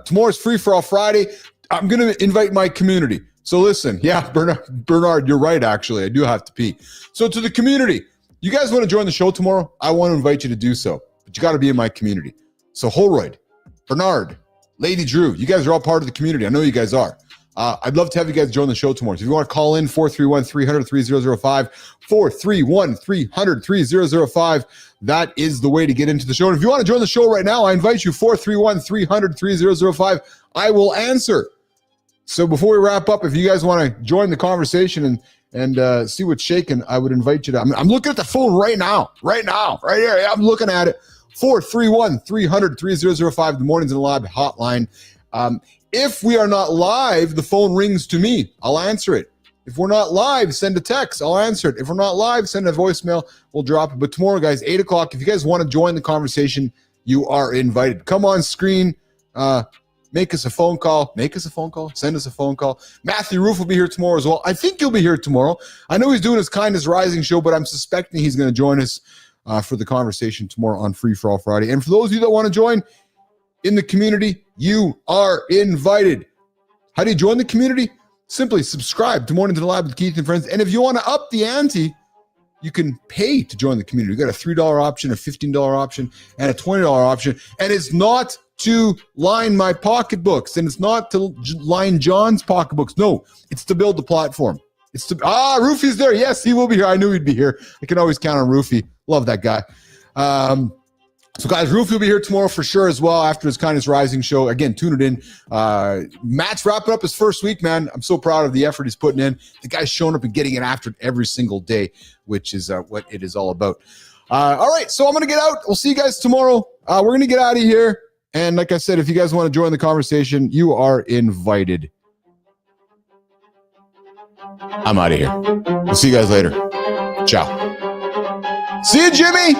Tomorrow's Free for All Friday. I'm going to invite my community. So listen, yeah, Bernard, you're right, actually. I do have to pee. So to the community, you guys want to join the show tomorrow? I want to invite you to do so, but you got to be in my community. So Holroyd, Bernard, Lady Drew, you guys are all part of the community. I know you guys are. I'd love to have you guys join the show tomorrow. So if you want to call in, 431-300-3005, 431-300-3005. That is the way to get into the show. And if you want to join the show right now, I invite you, 431-300-3005. I will answer. So before we wrap up, if you guys want to join the conversation and see what's shaking, I would invite you to. I'm looking at the phone right now, right here. Yeah, I'm looking at it. 431-300-3005, the Mornings in the Lab hotline. If we are not live, the phone rings to me. I'll answer it. If we're not live, send a text. I'll answer it. If we're not live, send a voicemail. We'll drop it. But tomorrow, guys, 8 o'clock, if you guys want to join the conversation, you are invited. Come on screen. Make us a phone call. Send us a phone call. Matthew Roof will be here tomorrow as well. I think he'll be here tomorrow. I know he's doing his Kindness Rising show, but I'm suspecting he's going to join us for the conversation tomorrow on Free for All Friday. And for those of you that want to join in the community, you are invited. How do you join the community? Simply subscribe to Mornings in the Lab with Keith and Friends. And if you want to up the ante, you can pay to join the community. We've got a $3 option, a $15 option, and a $20 option. And it's not to line my pocketbooks, and it's not to line John's pocketbooks. No, it's to build the platform. It's to Roofy's there. Yes, he will be here. I knew he'd be here. I can always count on Roofy. Love that guy. So guys, Roofy will be here tomorrow for sure as well after his Kindness Rising show. Again, tune it in. Matt's wrapping up his first week, man. I'm so proud of the effort he's putting in. The guy's showing up and getting it after it every single day, which is what it is all about. All right, so I'm going to get out. We'll see you guys tomorrow. We're going to get out of here. And like I said, if you guys want to join the conversation, you are invited. I'm out of here. We'll see you guys later. Ciao. See you, Jimmy.